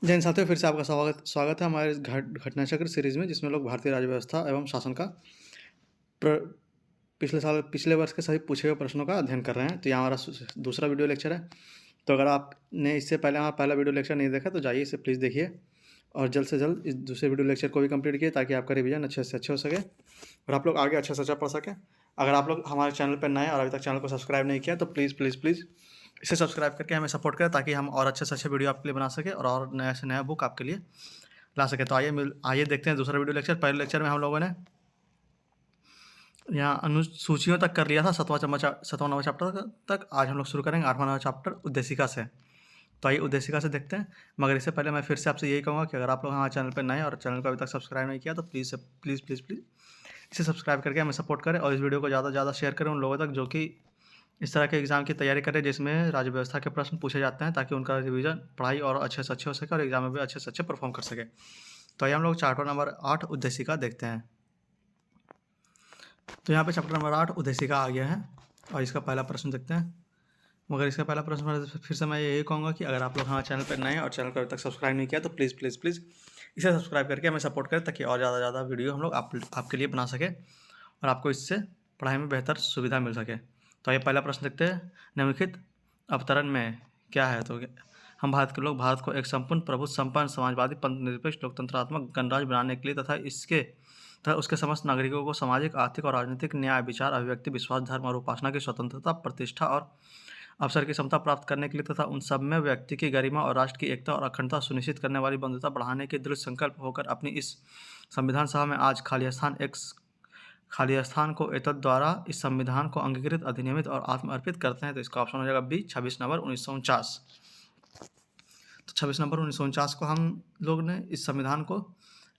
जय हिंद साथियों, फिर से आपका स्वागत स्वागत है हमारे इस घटना चक्र सीरीज में, जिसमें लोग भारतीय राज्य व्यवस्था एवं शासन का प्र पिछले वर्ष के सभी पूछे हुए प्रश्नों का अध्ययन कर रहे हैं। तो ये हमारा दूसरा वीडियो लेक्चर है। तो अगर आपने इससे पहले हमारा पहला वीडियो लेक्चर नहीं देखा तो जाइए इसे प्लीज़ देखिए और जल्द से जल्द इस दूसरे वीडियो लेक्चर को भी कंप्लीट कीजिए, ताकि आपका रिवीजन अच्छे से अच्छे हो सके और आप लोग आगे अच्छे से अच्छा पढ़ सकें। अगर आप लोग हमारे चैनल पर नए और अभी तक चैनल को सब्सक्राइब नहीं किया तो प्लीज़ प्लीज़ प्लीज़ इसे सब्सक्राइब करके हमें सपोर्ट करें, ताकि हम और अच्छे से अच्छे वीडियो आपके लिए बना सकें और नया से नया बुक आपके लिए ला सके। तो आइए देखते हैं दूसरा वीडियो लेक्चर। पहले लेक्चर में हम लोगों ने यहाँ अनुसूचियों तक कर लिया था, 7वां चैप्टर तक। आज हम लोग शुरू करेंगे 8वां चैप्टर उद्देशिका से। तो आइए उद्देशिका से देखते हैं। मगर इससे पहले मैं फिर से आपसे यही कहूँगा कि अगर आप लोग हमारे चैनल पर नए और चैनल को अभी तक सब्सक्राइब नहीं किया तो प्लीज़ प्लीज़ प्लीज़ प्लीज़ इसे सब्सक्राइब करके हमें सपोर्ट करें और इस वीडियो को ज़्यादा से ज़्यादा शेयर करें उन लोगों तक जो कि इस तरह के एग्ज़ाम की तैयारी करें जिसमें राज्य व्यवस्था के प्रश्न पूछे जाते हैं, ताकि उनका रिवीजन पढ़ाई और अच्छे से अच्छे हो सके और एग्जाम में भी अच्छे से अच्छे परफॉर्म कर सके। तो आइए हम लोग चैप्टर नंबर 8 उद्देशिका देखते हैं। तो यहाँ पे चैप्टर नंबर 8 उद्देशिका आ गया है और इसका पहला प्रश्न देखते हैं। मगर इसका पहला प्रश्न फिर से मैं यही कहूँगा कि अगर आप लोग हमारे चैनल पर नए और चैनल को अभी तक सब्सक्राइब नहीं किया तो प्लीज़ प्लीज़ प्लीज़ इसे सब्सक्राइब करके हमें सपोर्ट करें, ताकि और ज़्यादा ज़्यादा वीडियो हम लोग आपके लिए बना सके और आपको इससे पढ़ाई में बेहतर सुविधा मिल सके। तो ये पहला प्रश्न देखते हैं। निम्नलिखित अवतरण में क्या है? तो हम भारत के लोग भारत को एक संपूर्ण प्रभुत्व संपन्न समाजवादी पंथनिरपेक्ष लोकतंत्रात्मक गणराज्य बनाने के लिए तथा उसके समस्त नागरिकों को सामाजिक, आर्थिक और राजनीतिक न्याय, विचार, अभिव्यक्ति, विश्वास, धर्म और उपासना की स्वतंत्रता, प्रतिष्ठा और अवसर की समता प्राप्त करने के लिए तथा उन सब में व्यक्ति की गरिमा और राष्ट्र की एकता और अखंडता सुनिश्चित करने वाली बंधुता बढ़ाने के दृढ़ संकल्प होकर अपनी इस संविधान सभा में आज खाली स्थान को एतद द्वारा इस संविधान को अंगीकृत, अधिनियमित और आत्मर्पित करते हैं। तो इसका ऑप्शन हो जाएगा बी, 26 नवंबर 1949। तो 26 नवंबर 1949 को हम लोग ने इस संविधान को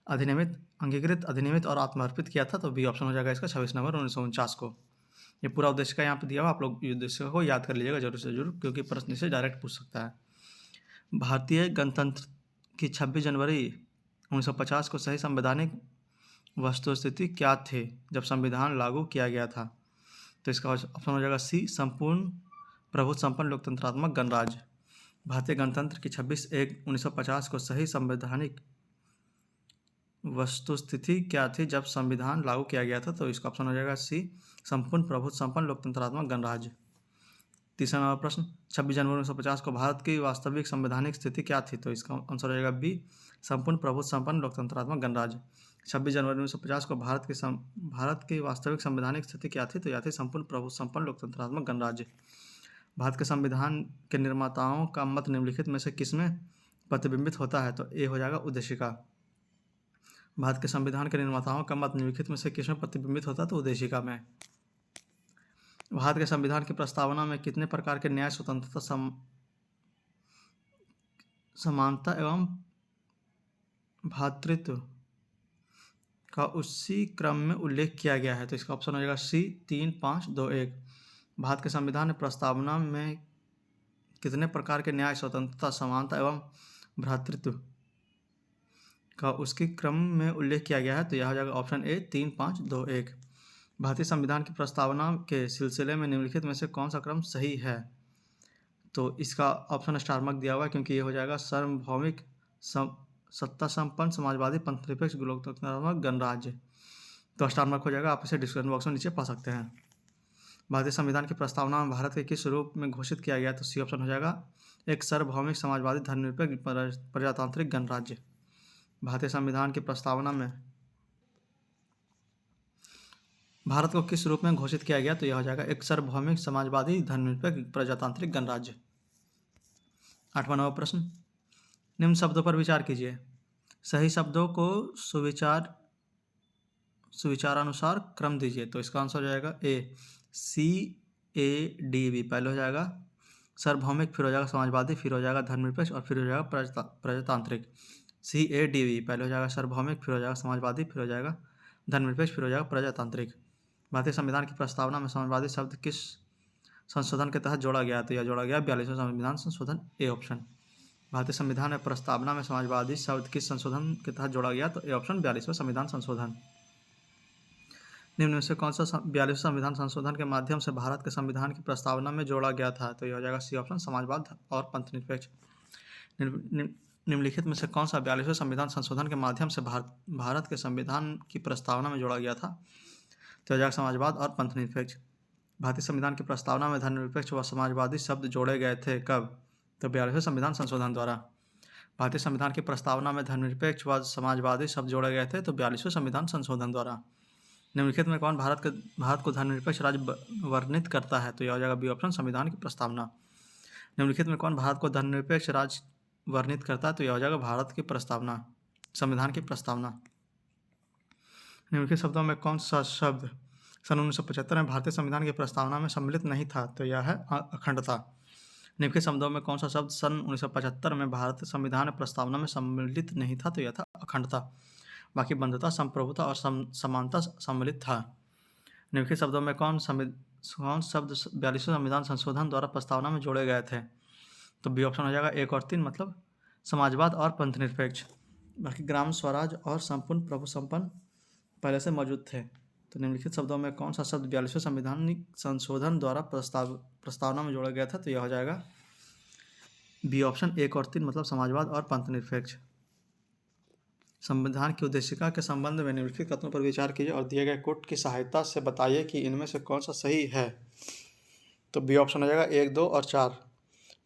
अंगीकृत, अधिनियमित और आत्मर्पित किया था। तो बी ऑप्शन हो जाएगा इसका 26 नवंबर 1949 को। ये पूरा उद्देश्य का यहाँ पे दिया हुआ, आप लोग उद्देश्य को याद कर लीजिएगा जरूर से जरूर, क्योंकि प्रश्न इसे डायरेक्ट पूछ सकता है। भारतीय गणतंत्र की 26 जनवरी 1950 को सही संवैधानिक वस्तुस्थिति क्या थी जब संविधान लागू किया गया था? तो इसका ऑप्शन हो जाएगा सी, संपूर्ण प्रभुत्व संपन्न लोकतंत्रात्मक गणराज्य। भारतीय गणतंत्र की 26/1/1950 को सही संवैधानिक वस्तुस्थिति क्या थी जब संविधान लागू किया गया था? तो इसका ऑप्शन हो जाएगा सी, संपूर्ण प्रभुत्व संपन्न लोकतंत्रात्मक गणराज्य। तीसरा नंबर प्रश्न, 26 जनवरी 1950 को भारत की वास्तविक संवैधानिक स्थिति क्या थी? तो इसका आंसर हो जाएगा बी, संपूर्ण प्रभुत्व संपन्न लोकतंत्रात्मक गणराज्य। 26 जनवरी 1950 को भारत की वास्तविक संवैधानिक स्थिति क्या थी? तो यह थी संपूर्ण प्रभुत्व संपन्न लोकतंत्रात्मक गणराज्य। भारत के संविधान के निर्माताओं का मत निम्नलिखित में से किसमें प्रतिबिंबित होता है? तो ए हो जाएगा उद्देशिका। भारत के संविधान के निर्माताओं का मत निम्नलिखित में से किसमें प्रतिबिंबित होता है? तो उद्देशिका में। भारत के संविधान की प्रस्तावना में कितने प्रकार के न्याय, स्वतंत्रता, समानता एवं भ्रातृत्व का उसी क्रम में उल्लेख किया गया है? तो इसका ऑप्शन हो जाएगा सी, 3, 5, 2, 1। भारत के संविधान प्रस्तावना में कितने प्रकार के न्याय, स्वतंत्रता, समानता एवं भ्रातृत्व का उसके क्रम में उल्लेख किया गया है? तो यह हो जाएगा ऑप्शन ए, 3, 5, 2, 1। भारतीय संविधान की प्रस्तावना के सिलसिले में निम्नलिखित में से कौन सा क्रम सही है? तो इसका ऑप्शन स्टार मार्क दिया हुआ है, क्योंकि ये हो जाएगा सार्वभौमिक सत्ता संपन्न समाजवादी पंथनिरपेक्ष लोकतंत्रात्मक गणराज्य। तो स्टार मार्क हो जाएगा, आप इसे डिस्क्रिप्शन बॉक्स में नीचे पा सकते हैं। भारतीय संविधान की प्रस्तावना में भारत के किस रूप में घोषित किया गया? तो सी ऑप्शन हो जाएगा एक सार्वभौमिक समाजवादी धर्मनिरपेक्ष प्रजातांत्रिक गणराज्य। भारतीय संविधान की प्रस्तावना में भारत को किस रूप में घोषित किया गया? तो यह हो जाएगा एक सार्वभौमिक समाजवादी धर्मनिरपेक्ष प्रजातांत्रिक गणराज्य। 8वां नंबर प्रश्न, निम्न शब्दों पर विचार कीजिए। सही शब्दों को सुविचारानुसार क्रम दीजिए। तो इसका आंसर हो जाएगा ए, CADV पहले हो जाएगा सार्वभौमिक, फिर हो जाएगा समाजवादी, फिर हो जाएगा धर्मनिरपेक्ष और फिर हो जाएगा प्रजातांत्रिक। CADV पहले हो जाएगा सार्वभौमिक, फिर हो जाएगा समाजवादी, फिर हो जाएगा धर्मनिरपेक्ष, फिर हो जाएगा प्रजातांत्रिक। भारतीय संविधान की प्रस्तावना में समाजवादी शब्द किस संशोधन के तहत जोड़ा गया? तो यह जोड़ा गया 42वें संविधान संशोधन, ए ऑप्शन। भारतीय संविधान में प्रस्तावना में समाजवादी शब्द किस संशोधन के तहत जोड़ा गया? तो ए ऑप्शन, 42वें संविधान संशोधन। निम्न में से कौन सा 42वें संविधान संशोधन के माध्यम से भारत के संविधान की प्रस्तावना में जोड़ा गया था? तो यह हो जाएगा सी ऑप्शन, समाजवाद और पंथनिरपेक्ष। निम्नलिखित में से कौन सा 42वें संविधान संशोधन के माध्यम से भारत के संविधान की प्रस्तावना में जोड़ा गया था? तो जाएगा समाजवाद और पंथनिरपेक्ष। भारतीय संविधान की प्रस्तावना में धर्मनिरपेक्ष व समाजवादी शब्द जोड़े गए थे कब? तो 42वें संविधान संशोधन द्वारा। भारतीय संविधान की प्रस्तावना में धर्मनिरपेक्ष व समाजवादी शब्द जोड़े गए थे तो 42वें संविधान संशोधन द्वारा। निम्नलिखित में कौन भारत को धर्मनिरपेक्ष राज्य वर्णित करता है? तो यह हो जाएगा बी ऑप्शन, संविधान की प्रस्तावना। निम्नलिखित में कौन भारत को धर्मनिरपेक्ष राज्य वर्णित करता है? तो यह हो जाएगा भारत की प्रस्तावना, संविधान की प्रस्तावना। निम्नलिखित शब्दों में कौन सा शब्द सन 1975 में भारतीय संविधान की प्रस्तावना में सम्मिलित नहीं था? तो यह है अखंडता। निम्नलिखित शब्दों में कौन सा शब्द सन 1975 में भारतीय संविधान प्रस्तावना में सम्मिलित नहीं था? तो यह था अखंडता। बाकी बंधुता, संप्रभुता और समानता सम्मिलित था। निम्नलिखित शब्दों में कौन शब्द 42वें संविधान संशोधन द्वारा प्रस्तावना में जोड़े गए थे? तो बी ऑप्शन हो जाएगा 1 और 3, मतलब समाजवाद और पंथनिरपेक्ष। बाकी ग्राम स्वराज और संपूर्ण प्रभु संपन्न पहले से मौजूद थे। तो निम्नलिखित शब्दों में कौन सा शब्द 42वें संविधानिक संशोधन द्वारा प्रस्तावना में जोड़ा गया था? तो यह हो जाएगा बी ऑप्शन 1 और 3, मतलब समाजवाद और पंथनिरपेक्ष। संविधान की उद्देशिका के संबंध में निम्नलिखित कथनों पर विचार कीजिए और दिए गए कोट की सहायता से बताइए कि इनमें से कौन सा सही है। तो बी ऑप्शन हो जाएगा 1, 2 और 4।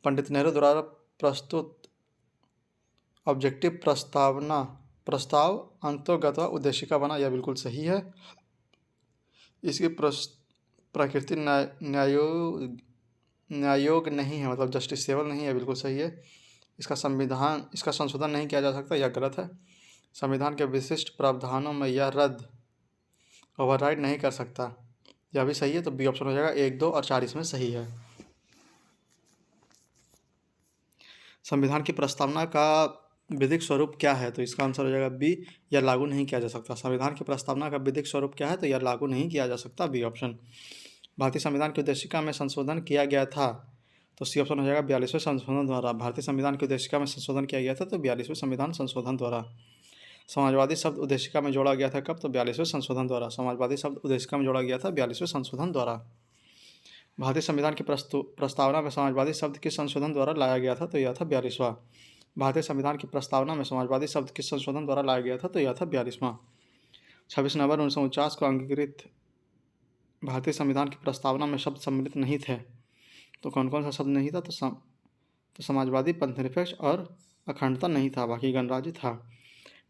पंडित नेहरू द्वारा प्रस्तुत ऑब्जेक्टिव प्रस्ताव अंतोगत व उद्देशिका बना, यह बिल्कुल सही है। इसकी प्रकृति न्यायोग नहीं है, मतलब जस्टिसेबल नहीं है, बिल्कुल सही है। इसका संशोधन नहीं किया जा सकता, यह गलत है। संविधान के विशिष्ट प्रावधानों में यह रद्द ओवरराइड नहीं कर सकता, यह भी सही है। तो बी ऑप्शन हो जाएगा 1, 2 और 4 इसमें सही है। संविधान की प्रस्तावना का विधिक स्वरूप क्या है? तो इसका आंसर हो जाएगा बी, यह लागू नहीं किया जा सकता। संविधान की प्रस्तावना का विधिक स्वरूप क्या है? तो यह लागू नहीं किया जा सकता, बी ऑप्शन। भारतीय संविधान की उद्देशिका में संशोधन किया गया था, तो सी ऑप्शन हो जाएगा 42वें संशोधन द्वारा। भारतीय संविधान की उद्देशिका में संशोधन किया गया था, तो 42वें संविधान संशोधन द्वारा। समाजवादी शब्द उद्देशिका में जोड़ा गया था कब? तो 42वें संशोधन द्वारा। समाजवादी शब्द उद्देशिका में जोड़ा गया था 42वें संशोधन द्वारा। भारतीय संविधान की प्रस्तावना में समाजवादी शब्द किस संशोधन द्वारा लाया गया था? तो यह था 42वां। भारतीय संविधान की प्रस्तावना में समाजवादी शब्द किस संशोधन द्वारा लाया गया था? तो यह था 42वां। 26 नवंबर 1949 को अंगीकृत भारतीय संविधान की प्रस्तावना में शब्द सम्मिलित नहीं थे, तो कौन कौन सा शब्द नहीं था? तो समाजवादी, पंथनिरपेक्ष और अखंडता नहीं था, बाकी गणराज्य था।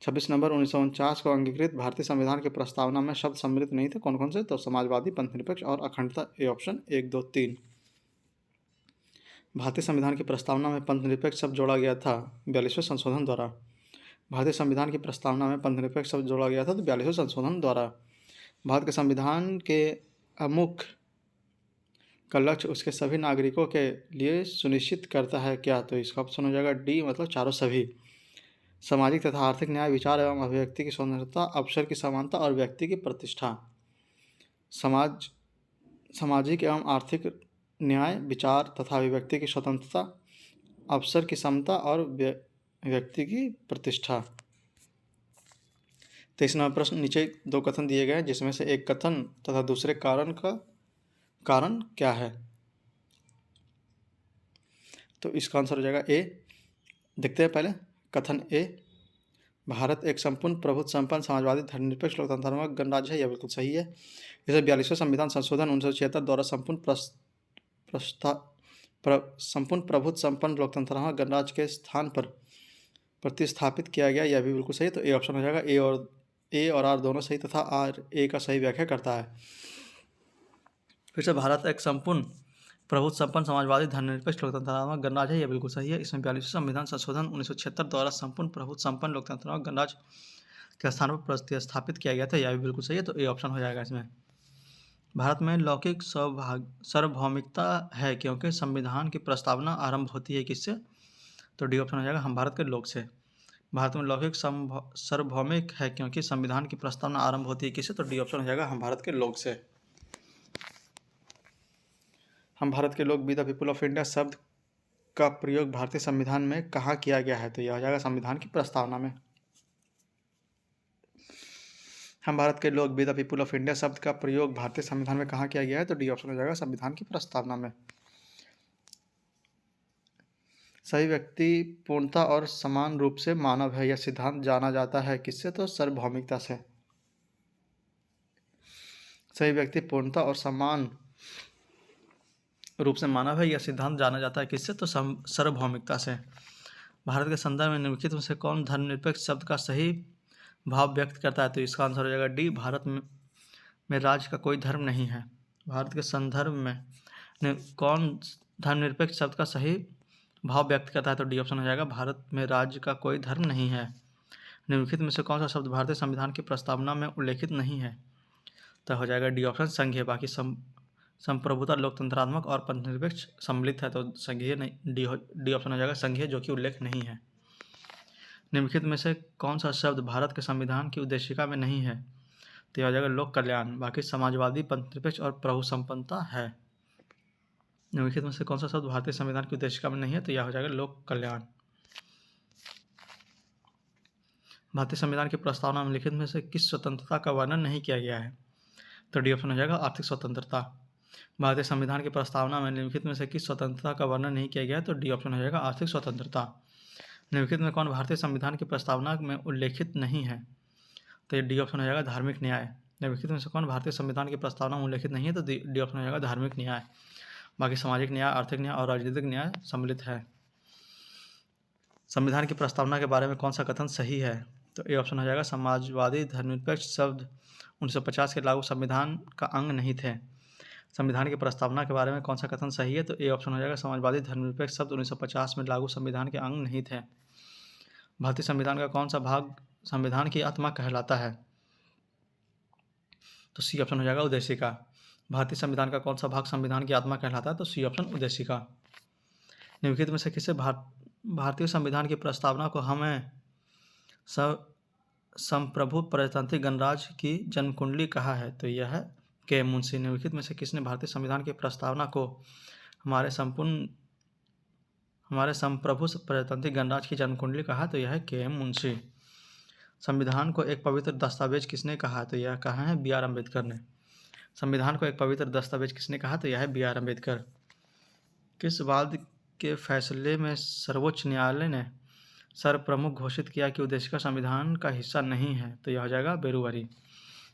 26 नवंबर 1949 को अंगीकृत भारतीय संविधान की प्रस्तावना में शब्द सम्मिलित नहीं थे, कौन कौन से? तो समाजवादी, पंथनिरपेक्ष और अखंडता, ए ऑप्शन 1, 2, 3। भारतीय संविधान की प्रस्तावना में पंथनिरपेक्ष शब्द जोड़ा गया था 42वें संशोधन द्वारा। भारतीय संविधान की प्रस्तावना में पंथनिरपेक्ष शब्द जोड़ा गया था तो 42वें संशोधन द्वारा। भारत के संविधान के अमुख का लक्ष्य उसके सभी नागरिकों के लिए सुनिश्चित करता है क्या? तो इसका ऑप्शन हो जाएगा डी, मतलब चारों सभी। सामाजिक तथा आर्थिक न्याय, विचार एवं अभिव्यक्ति की स्वतंत्रता, अवसर की समानता और व्यक्ति की प्रतिष्ठा। सामाजिक एवं आर्थिक न्याय, विचार तथा अभिव्यक्ति की स्वतंत्रता, अवसर की समता और व्यक्ति की प्रतिष्ठा। 23 नंबर प्रश्न, नीचे 2 कथन दिए गए हैं जिसमें से एक कथन तथा दूसरे कारण क्या है? तो इसका आंसर हो जाएगा ए। देखते हैं पहले कथन ए, भारत एक संपूर्ण प्रभुत्व संपन्न समाजवादी धर्मनिरपेक्ष लोकतंत्रात्मक गणराज्य है, यह बिल्कुल सही है। इसे 42वें संविधान संशोधन 1976 द्वारा संपूर्ण प्रभुत्व संपन्न लोकतंत्रात्मक गणराज्य के स्थान पर प्रतिस्थापित किया गया, यह भी बिल्कुल सही है। तो ए ऑप्शन हो जाएगा। ए और आर दोनों सही तथा आर ए का सही व्याख्या करता है। फिर से, भारत एक संपूर्ण प्रभुत्व संपन्न समाजवादी धर्मनिरपेक्ष लोकतंत्रात्मक गणराज्य है, यह बिल्कुल सही है। इसमें 42वें संविधान संशोधन 1976 द्वारा संपूर्ण प्रभुत्व संपन्न लोकतंत्रात्मक गणराज्य के स्थान पर प्रतिस्थापित किया गया था, यह भी बिल्कुल सही है। तो ए ऑप्शन हो जाएगा इसमें। भारत में लौकिक सार्वभौमिकता है क्योंकि संविधान की प्रस्तावना आरंभ होती है किससे? तो डी ऑप्शन हो जाएगा, हम भारत के लोग से। भारत में लौकिक सार्वभौमिक है क्योंकि संविधान की प्रस्तावना आरंभ होती है किससे? तो डी ऑप्शन हो जाएगा, हम भारत के लोग से। हम भारत के लोग, be the people of India शब्द का प्रयोग भारतीय संविधान में कहाँ किया गया है? तो यह हो जाएगा संविधान की प्रस्तावना में। हम भारत के लोग, be the people of India शब्द का प्रयोग भारतीय संविधान में कहाँ किया गया है? तो डी ऑप्शन हो जाएगा, संविधान की प्रस्तावना में। सही व्यक्ति पूर्णता और समान रूप से मानव है, यह सिद्धांत जाना जाता है किससे? तो सार्वभौमिकता से। सही व्यक्ति पूर्णता और समान रूप से मानव है, यह सिद्धांत जाना जाता है किससे? तो सार्वभौमिकता से। भारत के संदर्भ में निम्नलिखित में से कौन धर्मनिरपेक्ष शब्द का सही भाव व्यक्त करता है? तो इसका आंसर हो जाएगा डी, भारत में राज्य का कोई धर्म नहीं है। भारत के संदर्भ में कौन धर्मनिरपेक्ष शब्द का सही भाव व्यक्त करता है? तो डी ऑप्शन हो जाएगा, भारत में राज्य का कोई धर्म नहीं है। निम्नलिखित में से कौन सा शब्द भारतीय संविधान की प्रस्तावना में उल्लेखित नहीं है? तो हो जाएगा डी ऑप्शन, संघीय। बाकी संप्रभुता, लोकतंत्रात्मक और पंथनिरपेक्ष सम्मिलित है, तो संघीय नहीं, डी ऑप्शन हो जाएगा, संघीय, जो कि उल्लेख नहीं है। निम्नलिखित में से कौन सा शब्द भारत के संविधान की उद्देशिका में नहीं है? तो यह हो जाएगा लोक कल्याण। बाकी समाजवादी, पंथनिरपेक्ष और प्रभु संपन्नता है। निम्नलिखित में से कौन सा शब्द भारतीय संविधान की उद्देशिका में नहीं है? तो यह हो जाएगा लोक कल्याण। भारतीय संविधान की प्रस्तावना में लिखित में से किस स्वतंत्रता का वर्णन नहीं किया गया है? तो डी ऑप्शन हो जाएगा, आर्थिक स्वतंत्रता। भारतीय संविधान की प्रस्तावना में निम्नलिखित में से किस स्वतंत्रता का वर्णन नहीं किया गया है? तो डी ऑप्शन हो जाएगा, आर्थिक स्वतंत्रता। निम्नलिखित में कौन भारतीय संविधान की प्रस्तावना में उल्लेखित नहीं है? तो ये डी ऑप्शन हो जाएगा, धार्मिक न्याय। निम्नलिखित में से कौन भारतीय संविधान की प्रस्तावना में उल्लेखित नहीं है? तो डी ऑप्शन हो जाएगा, धार्मिक न्याय। बाकी सामाजिक न्याय, आर्थिक न्याय और राजनीतिक न्याय सम्मिलित है। संविधान की प्रस्तावना के बारे में कौन सा कथन सही है? तो ए ऑप्शन हो जाएगा, समाजवादी धर्मनिरपेक्ष शब्द 1950 के लागू संविधान का अंग नहीं थे। संविधान की प्रस्तावना के बारे में कौन सा कथन सही है? तो ए ऑप्शन हो जाएगा, समाजवादी धर्मनिरपेक्ष शब्द 1950 में लागू संविधान के अंग नहीं थे। भारतीय संविधान का कौन सा भाग संविधान की आत्मा कहलाता है? तो सी ऑप्शन हो जाएगा, उद्देशिका। भारतीय संविधान का कौन सा भाग संविधान की आत्मा कहलाता है? तो सी ऑप्शन, उद्देशिका। निम्नलिखित में से किसे भारतीय संविधान की प्रस्तावना को हमें संप्रभु प्रजातांत्रिक गणराज्य की जन्मकुंडली कहा है? तो यह है के मुंशी। निम्नलिखित में से किसने भारतीय संविधान की प्रस्तावना को हमारे संप्रभु प्रजातांत्रिक गणराज्य की जन्मकुंडली कहा? तो यह है के मुंशी। संविधान को एक पवित्र दस्तावेज किसने कहा? तो यह कहा है बी आर अम्बेडकर ने। संविधान को एक पवित्र दस्तावेज किसने कहा? तो यह है बी आर अम्बेडकर। किस बात के फैसले में सर्वोच्च न्यायालय ने सर्वप्रमुख घोषित किया कि उद्देशिका संविधान का हिस्सा नहीं है? तो यह हो जाएगा बेरूबरी।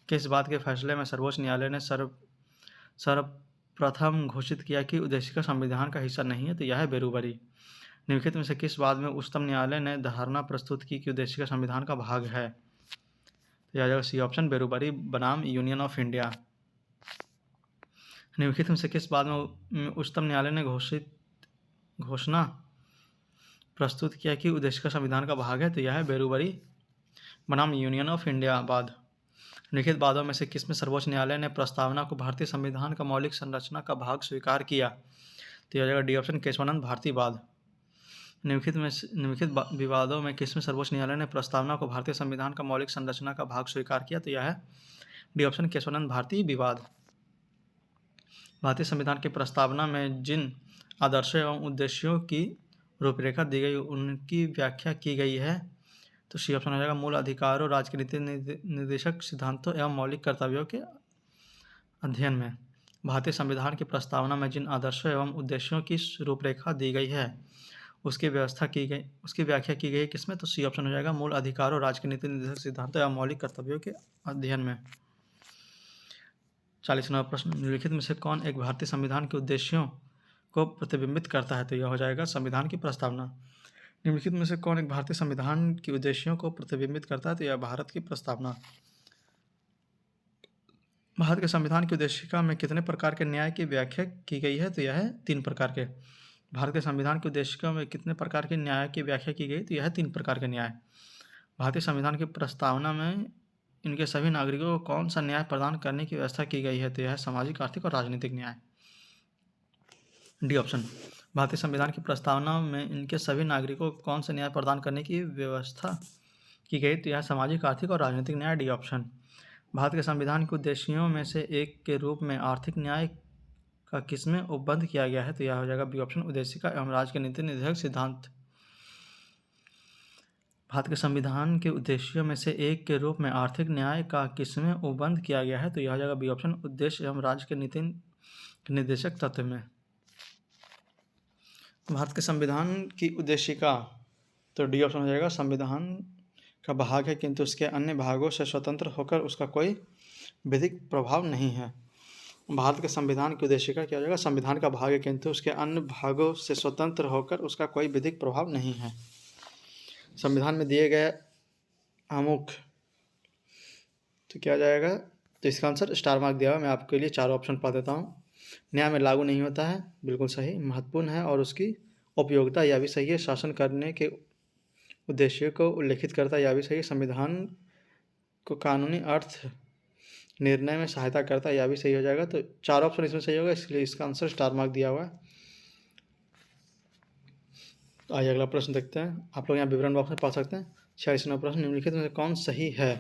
किस बात के फैसले में सर्वोच्च न्यायालय ने सर्वप्रथम घोषित किया कि उद्देशिका संविधान का हिस्सा नहीं है? तो यह है बेरूबरी। निम्नलिखित में से किस बात में उच्चतम न्यायालय ने धारणा प्रस्तुत की कि उद्देशिका संविधान का भाग है? तो यह आ जाएगा सी ऑप्शन, बेरूबरी बनाम यूनियन ऑफ इंडिया। निम्नलिखित में से किस बात में उच्चतम न्यायालय ने घोषणा प्रस्तुत किया कि उद्देशिका संविधान का भाग है? तो यह है बेरूबरी बनाम यूनियन ऑफ इंडिया बाद। लिखित वादों में से किसमें सर्वोच्च न्यायालय ने प्रस्तावना को भारतीय संविधान का मौलिक संरचना का भाग स्वीकार किया? तो यह जाएगा डी ऑप्शन, केशवानंद भारती वाद। निम्नलिखित विवादों में किसमें सर्वोच्च न्यायालय ने प्रस्तावना को भारतीय संविधान का मौलिक संरचना का भाग स्वीकार किया? तो यह है डी ऑप्शन, केशवानंद भारती विवाद। भारतीय संविधान की प्रस्तावना में जिन आदर्शों एवं उद्देश्यों की रूपरेखा दी गई उनकी व्याख्या की गई है? तो सी ऑप्शन हो जाएगा, मूल अधिकारों, राज्य के नीति निर्देशक सिद्धांतों एवं मौलिक कर्तव्यों के अध्ययन में। भारतीय संविधान की प्रस्तावना में जिन आदर्शों एवं उद्देश्यों की रूपरेखा दी गई है उसकी व्याख्या की गई किसमें? तो सी ऑप्शन हो जाएगा, मूल अधिकारों, राज्य के नीति निर्देशक सिद्धांतों एवं मौलिक कर्तव्यों के अध्ययन में। 40वां प्रश्न, निम्नलिखित में से कौन एक भारतीय संविधान के उद्देश्यों को प्रतिबिंबित करता है? तो यह हो जाएगा संविधान की प्रस्तावना। निम्नलिखित में से कौन एक भारतीय संविधान के उद्देश्यों को प्रतिबिंबित करता है? तो यह भारत की प्रस्तावना। भारत के संविधान की उद्देशिका में कितने प्रकार के न्याय की व्याख्या की गई है? तो यह है 3 प्रकार के। भारत के संविधान की उद्देशिका में कितने प्रकार के न्याय की व्याख्या की गई? तो यह है 3 प्रकार के न्याय। भारतीय संविधान की प्रस्तावना में इनके सभी नागरिकों को कौन सा न्याय प्रदान करने की व्यवस्था की गई है? तो यह है सामाजिक, आर्थिक और राजनीतिक न्याय। डी ऑप्शन, भारतीय संविधान की प्रस्तावना में इनके सभी नागरिकों को कौन सा न्याय प्रदान करने की व्यवस्था की गई? तो यह सामाजिक, आर्थिक और राजनीतिक न्याय। डी ऑप्शन, भारत के संविधान के उद्देश्यों में से एक के रूप में आर्थिक न्याय का किसमें उपबंध किया गया है? तो यह हो जाएगा बी ऑप्शन, उद्देशिका एवं राज्य के नीति निर्देशक सिद्धांत। भारत के संविधान के उद्देश्यों में से एक के रूप में आर्थिक न्याय का किसमें उपबंध किया गया है? तो यह हो जाएगा बी ऑप्शन, उद्देश्य एवं राज्य के नीति निर्देशक तत्व में। भारत के संविधान की उद्देशिका, तो डी ऑप्शन हो जाएगा। संविधान का भाग है किंतु उसके अन्य भागों से स्वतंत्र होकर उसका कोई विधिक प्रभाव नहीं है। भारत के संविधान की उद्देशिका क्या हो जाएगा? संविधान का भाग है किंतु उसके अन्य भागों से स्वतंत्र होकर उसका कोई विधिक प्रभाव नहीं है। संविधान में दिए गए अमुक, तो क्या जाएगा? तो इसका आंसर स्टार मार्क दिया हुआ, मैं आपके लिए चार ऑप्शन पढ़ देता हूँ। न्याय में लागू नहीं होता है, बिल्कुल सही। महत्वपूर्ण है और उसकी उपयोगिता, यह भी सही है। शासन करने के उद्देश्य को उल्लेखित करता है, यह भी सही है। संविधान को कानूनी अर्थ निर्णय में सहायता करता है, यह भी सही हो जाएगा। तो चार ऑप्शन इसमें सही होगा, इसलिए इसका आंसर स्टार मार्क दिया हुआ है। तो आइए अगला प्रश्न देखते हैं, आप लोग यहाँ विवरण बॉक्स में पढ़ सकते हैं। 46वां प्रश्न, निम्नलिखित में से कौन सही है?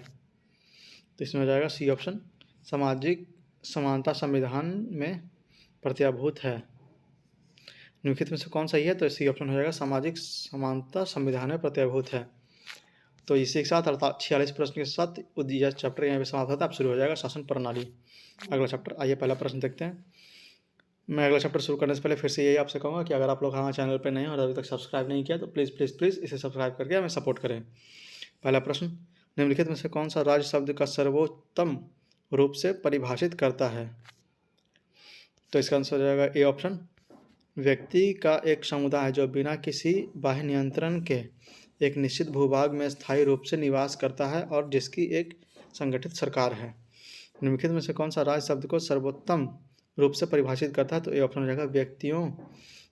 तो इसमें हो जाएगा सी ऑप्शन। सामाजिक समानता संविधान में प्रत्याभूत है। निम्नलिखित में से कौन सही है? तो सी ऑप्शन हो जाएगा। सामाजिक समानता संविधान में प्रत्याभूत है। तो इसी के साथ 46 प्रश्न के साथ यह चैप्टर यहाँ पे समाप्त होता है। अब शुरू हो जाएगा शासन प्रणाली, अगला चैप्टर। आइए पहला प्रश्न देखते हैं। मैं अगला चैप्टर शुरू करने से पहले फिर से यही आपसे कहूँगा कि अगर आप लोग हमारे चैनल पर नए हैं और अभी तक सब्सक्राइब नहीं किया तो प्लीज़ प्लीज़ प्लीज़ इसे सब्सक्राइब करके हमें सपोर्ट करें। पहला प्रश्न, निम्नलिखित में से कौन सा राज्य शब्द का सर्वोत्तम रूप से परिभाषित करता है? तो इसका आंसर हो जाएगा ए ऑप्शन। व्यक्ति का एक समुदाय जो बिना किसी बाह्य नियंत्रण के एक निश्चित भूभाग में स्थायी रूप से निवास करता है और जिसकी एक संगठित सरकार है। निम्नलिखित में से कौन सा राज्य शब्द को सर्वोत्तम रूप से परिभाषित करता है? तो ए ऑप्शन हो जाएगा। व्यक्तियों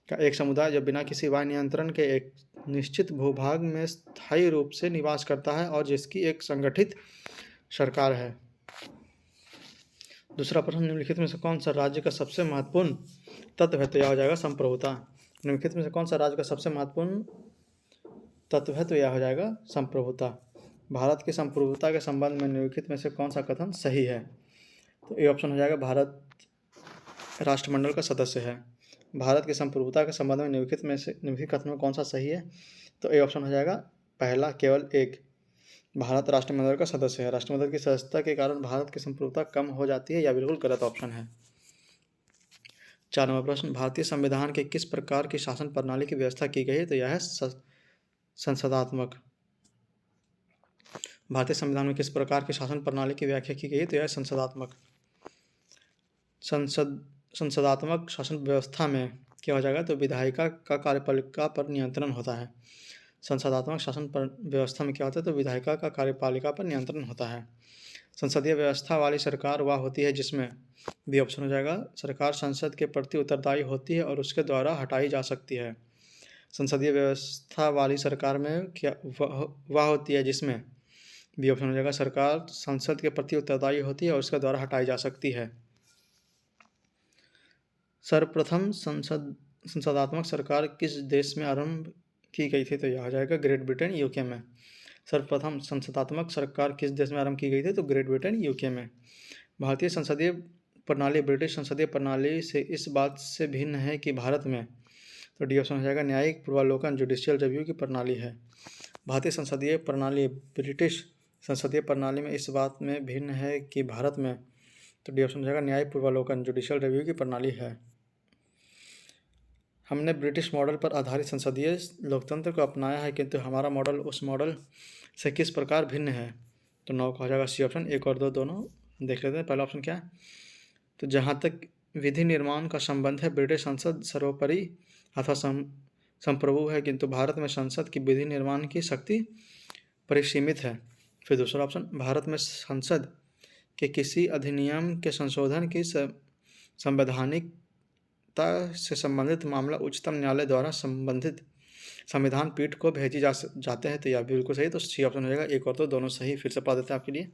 का एक समुदाय जो बिना किसी बाह्य नियंत्रण के एक निश्चित भूभाग में स्थायी रूप से निवास करता है और जिसकी एक संगठित सरकार है। दूसरा प्रश्न, निम्नलिखित में से कौन सा राज्य का सबसे महत्वपूर्ण तत्व है? तो यह हो जाएगा संप्रभुता। निम्नलिखित में से कौन सा राज्य का सबसे महत्वपूर्ण तत्व है? तो यह हो जाएगा संप्रभुता। भारत की संप्रभुता के संबंध में निम्नलिखित में से कौन सा कथन सही है? तो ए ऑप्शन हो जाएगा। भारत राष्ट्रमंडल का सदस्य है। भारत की संप्रभुता के संबंध में निम्नलिखित कथन में कौन सा सही है? तो ए ऑप्शन हो जाएगा पहला, केवल एक। भारत राष्ट्रमंडल का सदस्य है। राष्ट्रमंडल की सदस्यता के कारण भारत की संप्रभुता कम हो जाती है, यह बिल्कुल गलत ऑप्शन है। 4 नंबर प्रश्न, भारतीय संविधान के किस प्रकार की शासन प्रणाली की व्यवस्था की गई है? तो यह है संसदात्मक। भारतीय संविधान में किस प्रकार की शासन प्रणाली की व्याख्या की गई है? तो यह संसदात्मक। संसदात्मक शासन व्यवस्था में क्या हो जाएगा? तो विधायिका का कार्यपालिका पर नियंत्रण होता है। संसदात्मक शासन व्यवस्था में क्या होता है? तो विधायिका का कार्यपालिका पर नियंत्रण होता है। संसदीय व्यवस्था वाली सरकार वह होती है जिसमें, बी ऑप्शन हो जाएगा, सरकार संसद के प्रति उत्तरदायी होती है और उसके द्वारा हटाई जा सकती है। संसदीय व्यवस्था वाली सरकार में क्या वह होती है जिसमें, बी ऑप्शन हो जाएगा, सरकार संसद के प्रति उत्तरदायी होती है और उसके द्वारा हटाई जा सकती है। सर्वप्रथम संसदात्मक सरकार किस देश में आरंभ की गई थी? तो यह हो जाएगा ग्रेट ब्रिटेन यूके में। सर्वप्रथम संसदात्मक सरकार किस देश में आरंभ की गई थी? तो ग्रेट ब्रिटेन यूके में। भारतीय संसदीय प्रणाली ब्रिटिश संसदीय प्रणाली से इस बात से भिन्न है कि भारत में, तो डी ऑप्शन हो जाएगा, न्यायिक पूर्वावलोकन जुडिशियल रिव्यू की प्रणाली है। भारतीय संसदीय प्रणाली ब्रिटिश संसदीय प्रणाली में इस बात में भिन्न है कि भारत में, तो डी ऑप्शन हो जाएगा, न्यायिक पूर्वावलोकन जुडिशियल रिव्यू की प्रणाली है। हमने ब्रिटिश मॉडल पर आधारित संसदीय लोकतंत्र को अपनाया है किंतु हमारा मॉडल उस मॉडल से किस प्रकार भिन्न है? तो 9 का हो जाएगा सी ऑप्शन। 1 और 2 दोनों देख लेते हैं। पहला ऑप्शन क्या है? तो जहाँ तक विधि निर्माण का संबंध है ब्रिटिश संसद सर्वोपरि अथवा संप्रभु है किंतु भारत में संसद की विधि निर्माण की शक्ति परिसीमित है। फिर दूसरा ऑप्शन, भारत में संसद के किसी अधिनियम के संशोधन की संवैधानिकता से संबंधित मामला उच्चतम न्यायालय द्वारा संबंधित संविधान पीठ को भेजी जाते हैं। तो यह बिल्कुल सही। तो सी ऑप्शन हो जाएगा। 1 और 2 दोनों सही। फिर से पढ़ देते हैं आपके लिए।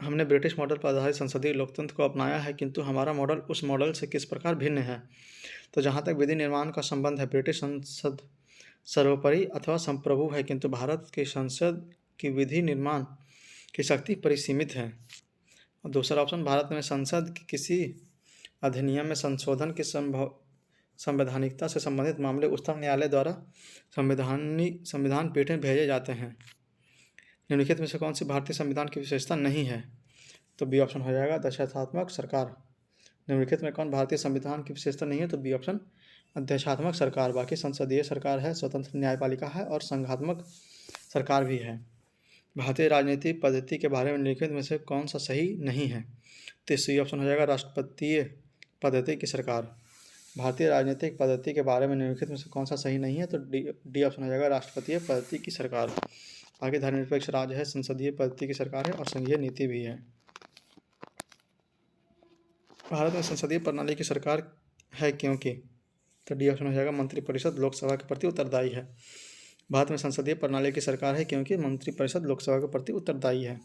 हमने ब्रिटिश मॉडल पर आधारित संसदीय लोकतंत्र को अपनाया है किंतु हमारा मॉडल उस मॉडल से किस प्रकार भिन्न है? तो जहाँ तक विधि निर्माण का संबंध है ब्रिटिश संसद सर्वोपरि अथवा संप्रभु है किंतु भारत की संसद की विधि निर्माण की शक्ति परिसीमित है। और दूसरा ऑप्शन, भारत में संसद की किसी अधिनियम में संशोधन की संवैधानिकता से संबंधित मामले उच्चतम न्यायालय द्वारा संविधान पीठ में भेजे जाते हैं। निम्नलिखित में से कौन सी भारतीय संविधान की विशेषता नहीं है? तो बी ऑप्शन हो जाएगा, दक्षतात्मक सरकार। निम्नलिखित में कौन भारतीय संविधान की विशेषता नहीं है? तो बी ऑप्शन अध्यक्षात्मक सरकार। बाकी संसदीय सरकार है, स्वतंत्र न्यायपालिका है और संघात्मक सरकार भी है। भारतीय राजनीतिक पद्धति के बारे में निम्नलिखित में से कौन सा सही नहीं है? तो सी ऑप्शन हो जाएगा राष्ट्रपतीय पद्धति की सरकार। भारतीय राजनीतिक पद्धति के बारे में निम्नलिखित में से कौन सा सही नहीं है? तो डी ऑप्शन हो जाएगा राष्ट्रपतीय पद्धति की सरकार। आगे धर्मनिरपेक्ष राज्य है, संसदीय पद्धति की सरकार है और संघीय नीति भी है। भारत में संसदीय प्रणाली की सरकार है क्योंकि, तो डी ऑप्शन हो जाएगा मंत्रिपरिषद लोकसभा के प्रति उत्तरदायी है। भारत में संसदीय प्रणाली की सरकार है क्योंकि मंत्रिपरिषद लोकसभा के प्रति उत्तरदायी है।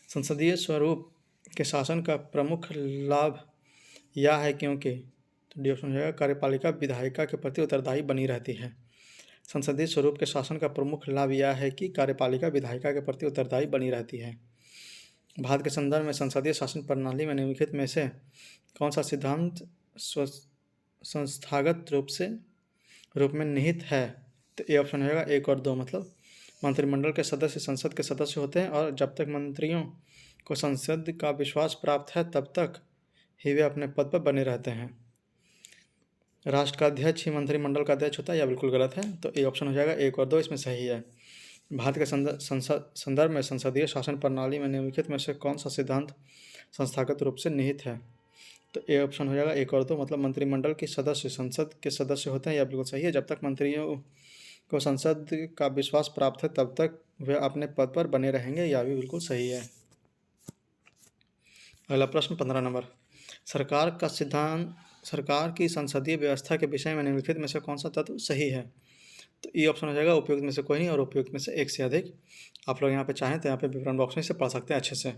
संसदीय स्वरूप के शासन का प्रमुख लाभ यह है क्योंकि, तो डी ऑप्शन हो जाएगा कार्यपालिका विधायिका के प्रति उत्तरदायी बनी रहती है। संसदीय स्वरूप के शासन का प्रमुख लाभ यह है कि कार्यपालिका विधायिका के प्रति उत्तरदायी बनी रहती है। भारत के संदर्भ में संसदीय शासन प्रणाली में निम्नलिखित में से कौन सा सिद्धांत संस्थागत रूप में निहित है? तो ए ऑप्शन होगा 1 और 2, मतलब मंत्रिमंडल के सदस्य संसद के सदस्य होते हैं और जब तक मंत्रियों को संसद का विश्वास प्राप्त है तब तक ही वे अपने पद पर बने रहते हैं। राष्ट्र का अध्यक्ष ही मंत्रिमंडल का अध्यक्ष होता है, या बिल्कुल गलत है? तो ए ऑप्शन हो जाएगा 1 और 2 इसमें सही है। भारत के संदर्भ में संसदीय शासन प्रणाली में निम्नलिखित में से कौन सा सिद्धांत संस्थागत रूप से निहित है? तो ए ऑप्शन हो जाएगा 1 और 2, मतलब मंत्रिमंडल के सदस्य संसद के सदस्य होते हैं, या बिल्कुल सही है। जब तक मंत्रियों को संसद का विश्वास प्राप्त है तब तक वे अपने पद पर बने रहेंगे, यह भी बिल्कुल सही है। अगला प्रश्न 15 नंबर, सरकार की संसदीय व्यवस्था के विषय में निम्नलिखित में से कौन सा तत्व सही है? तो ई ऑप्शन हो जाएगा उपयुक्त में से कोई नहीं और उपयुक्त में से एक से अधिक। आप लोग यहाँ पे चाहें तो यहाँ पे विवरण बॉक्स में से पढ़ सकते हैं अच्छे से।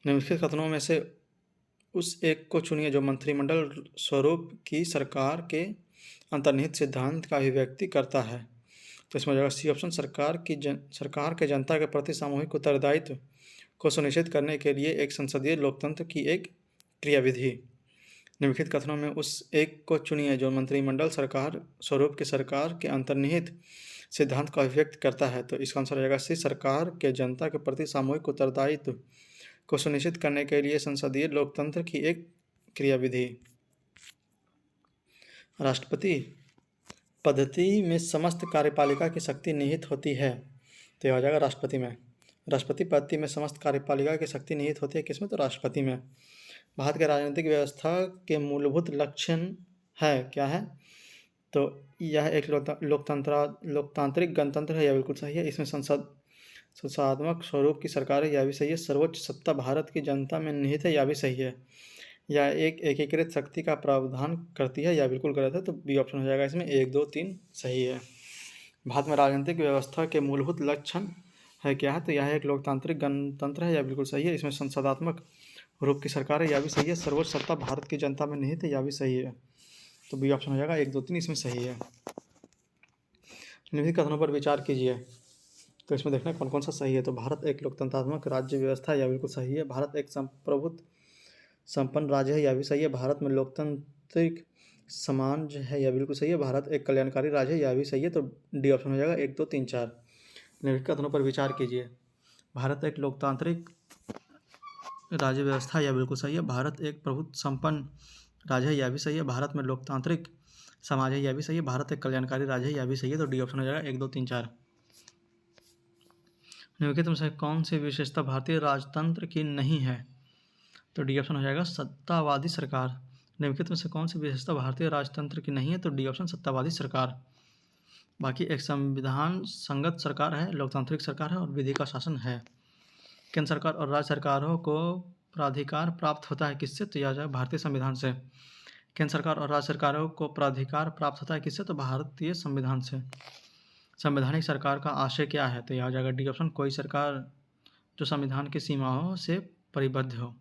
निम्नलिखित कथनों में से उस एक को चुनिए जो मंत्रिमंडल स्वरूप की सरकार के अंतर्निहित सिद्धांत का अभिव्यक्ति करता है। तो इसमें हो जाएगा सी ऑप्शन, सरकार के जनता के प्रति सामूहिक उत्तरदायित्व को सुनिश्चित करने के लिए एक संसदीय लोकतंत्र की एक क्रियाविधि। निम्नलिखित कथनों में उस एक को चुनिए जो मंत्रिमंडल सरकार स्वरूप की सरकार के अंतर्निहित सिद्धांत का अभिव्यक्त करता है। तो इसका आंसर हो जाएगा सी, सरकार के जनता के प्रति सामूहिक उत्तरदायित्व को सुनिश्चित करने के लिए संसदीय लोकतंत्र की एक क्रियाविधि। राष्ट्रपति पद्धति में समस्त कार्यपालिका की शक्ति निहित होती है। तो यह हो जाएगा राष्ट्रपति में। राष्ट्रपति पद्धति में समस्त कार्यपालिका की शक्ति निहित होती है किसमें? तो राष्ट्रपति में। भारत के राजनीतिक व्यवस्था के मूलभूत लक्षण है क्या है? तो यह एक लोकतांत्रिक गणतंत्र है, यह बिल्कुल सही है। इसमें संसदात्मक स्वरूप की सरकार है, यह भी सही है। सर्वोच्च सत्ता भारत की जनता में निहित है, यह भी सही है। यह एक एकीकृत शक्ति का प्रावधान करती है, यह बिल्कुल गलत है। तो बी ऑप्शन हो जाएगा इसमें 1, 2, 3 सही है। भारत में राजनीतिक व्यवस्था के मूलभूत लक्षण है क्या है? तो यह एक लोकतांत्रिक गणतंत्र है, यह बिल्कुल सही है। इसमें संसदात्मक रूप की सरकार है, यह भी सही है। सर्वोच्च सत्ता भारत की जनता में निहित है, यह भी सही है। तो बी ऑप्शन हो जाएगा 1, 2, 3 इसमें सही है। निम्नलिखित कथनों पर विचार कीजिए, तो इसमें देखना कौन कौन सा सही है। तो भारत एक लोकतंत्रात्मक राज्य व्यवस्था है, यह बिल्कुल सही है। भारत एक संप्रभुत्व संपन्न राज्य है, यह भी सही है। भारत में लोकतांत्रिक समाज है, यह बिल्कुल सही है। भारत एक कल्याणकारी राज्य है, यह भी सही है। तो डी ऑप्शन हो जाएगा 1, 2, 3, 4। निम्नलिखित कथनों पर विचार कीजिए। भारत एक लोकतांत्रिक राज्य व्यवस्था, यह बिल्कुल सही है। भारत एक प्रभुत्व संपन्न राज्य है, यह भी सही है। भारत में लोकतांत्रिक समाज है, यह भी सही है। भारत एक कल्याणकारी राज्य है, यह भी सही है। तो डी ऑप्शन हो जाएगा 1, 2, 3, 4। निम्नलिखित में से कौन सी विशेषता भारतीय राजतंत्र की नहीं है? तो डी ऑप्शन हो जाएगा सत्तावादी सरकार। निम्नलिखित में से कौन सी विशेषता भारतीय राजतंत्र की नहीं है? तो डी ऑप्शन सत्तावादी सरकार। बाकी एक संविधान संगत सरकार है, लोकतांत्रिक सरकार है और विधि का शासन है। केंद्र सरकार और राज्य सरकारों को प्राधिकार प्राप्त होता है किससे? तो यह जाए भारतीय संविधान से। केंद्र सरकार और राज्य सरकारों को प्राधिकार प्राप्त होता है किससे? तो भारतीय संविधान से। संवैधानिक सरकार का आशय क्या है? तो यह आ जाएगा डी ऑप्शन, कोई सरकार जो संविधान की सीमाओं से परिबद्ध हो।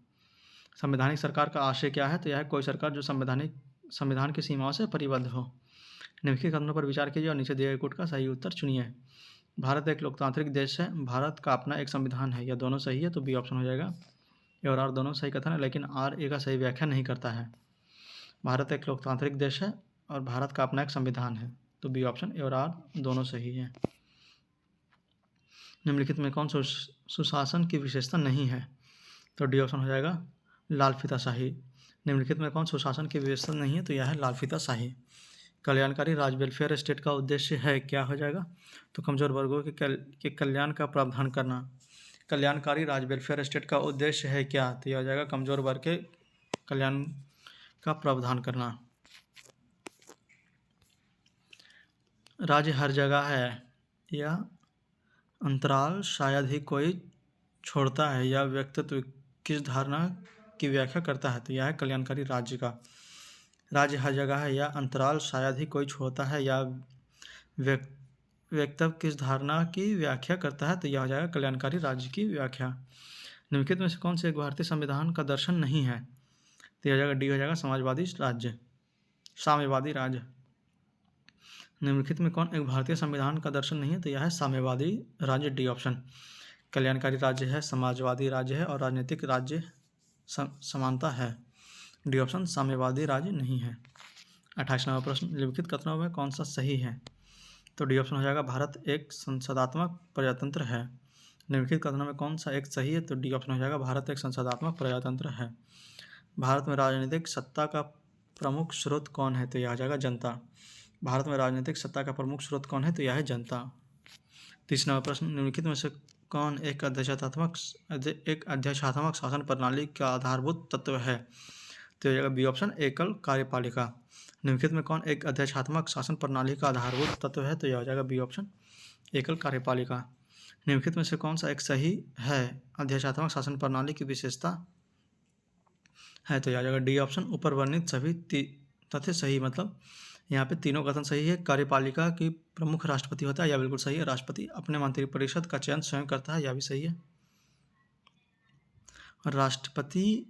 संवैधानिक सरकार का आशय क्या है? तो यह है कोई सरकार जो संविधान की सीमाओं से परिबद्ध हो। निम्नलिखित कथनों पर विचार कीजिए और नीचे दिए गए कोट का सही उत्तर चुनिए। भारत एक लोकतांत्रिक देश है, भारत का अपना एक संविधान है, यह दोनों सही है। तो बी ऑप्शन हो जाएगा। ए और आर दोनों सही कथन है, लेकिन आर ए का सही व्याख्या नहीं करता है। भारत एक लोकतांत्रिक देश है और भारत का अपना एक संविधान है। तो बी ऑप्शन, ए और आर दोनों सही है। निम्नलिखित में कौन सुशासन की विशेषता नहीं है? तो डी ऑप्शन हो जाएगा लाल फीताशाही। निम्नलिखित में कौन सुशासन की व्यवस्था नहीं है? तो यह है लाल फीताशाही। कल्याणकारी राज्य वेलफेयर स्टेट का उद्देश्य है, क्या हो जाएगा? तो कमजोर वर्गों के कल्याण का प्रावधान करना। कल्याणकारी राज्य वेलफेयर स्टेट का उद्देश्य है क्या? तो यह हो जाएगा कमजोर वर्ग के कल्याण का प्रावधान करना। राज्य हर जगह है, या अंतराल शायद ही कोई छोड़ता है, या व्यक्तित्व किस धारणा की व्याख्या करता है? तो यह है कल्याणकारी राज्य का। राज्य हर जगह है, या अंतराल शायद ही कोई छोड़ता है, या व्यक्तित्व किस धारणा की व्याख्या करता है? तो यह हो जाएगा कल्याणकारी राज्य की व्याख्या। निम्नलिखित में से कौन से एक भारतीय संविधान का दर्शन नहीं है? तो यह हो जाएगा डी हो जाएगा समाजवादी राज्य, साम्यवादी राज्य। निम्नलिखित में कौन एक भारतीय संविधान का दर्शन नहीं है? तो यह है साम्यवादी राज्य, डी ऑप्शन। कल्याणकारी राज्य है, समाजवादी राज्य है और राजनीतिक राज्य समानता है, डी ऑप्शन साम्यवादी राज्य नहीं है। 28वां प्रश्न, निम्नलिखित कथनों में कौन सा सही है? तो डी ऑप्शन हो जाएगा भारत एक संसदात्मक प्रजातंत्र है। निम्नलिखित कथनों में कौन सा एक सही है? तो डी ऑप्शन हो जाएगा भारत एक संसदात्मक प्रजातंत्र है। भारत में राजनीतिक सत्ता का प्रमुख स्रोत कौन है? तो यह आ जाएगा जनता। भारत में राजनीतिक सत्ता का प्रमुख स्रोत कौन है? तो यह है जनता। 30वां प्रश्न, निम्नलिखित में से कौन एक अध्यक्षात्मक शासन प्रणाली का आधारभूत तत्व है? तो यह बी ऑप्शन एकल कार्यपालिका। निम्नलिखित में कौन एक अध्यक्षात्मक शासन प्रणाली का आधारभूत तत्व है? तो यह हो जाएगा बी ऑप्शन एकल कार्यपालिका। निम्नलिखित में से कौन सा एक सही है अध्यक्षात्मक शासन प्रणाली की विशेषता है? तो यह आ जाएगा डी ऑप्शन ऊपर वर्णित सभी तथ्य सही, मतलब यहाँ पे तीनों कथन सही है। कार्यपालिका की प्रमुख राष्ट्रपति होता है, यह बिल्कुल सही है। राष्ट्रपति अपने मंत्रिपरिषद का चयन स्वयं करता है, यह भी सही है। राष्ट्रपति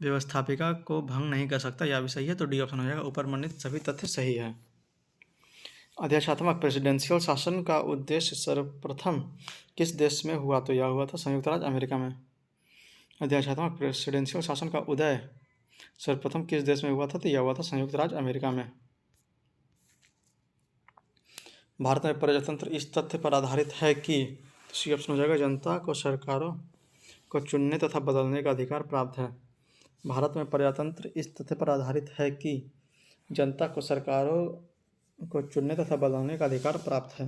व्यवस्थापिका को भंग नहीं कर सकता, यह भी सही है। तो डी ऑप्शन हो जाएगा ऊपर वर्णित सभी तथ्य सही है। अध्यक्षात्मक प्रेसिडेंशियल शासन का उद्देश्य सर्वप्रथम किस देश में हुआ? तो यह हुआ था संयुक्त राज्य अमेरिका में। अध्यक्षात्मक प्रेसिडेंशियल शासन का उदय सर्वप्रथम किस देश में हुआ था? तो यह हुआ था संयुक्त राज्य अमेरिका में। भारत में प्रजातंत्र इस तथ्य पर आधारित है कि सी ऑप्शन हो जाएगा जनता को सरकारों को चुनने तथा बदलने का अधिकार प्राप्त है। भारत में प्रजातंत्र इस तथ्य पर आधारित है कि जनता को सरकारों को चुनने तथा बदलने का अधिकार प्राप्त है।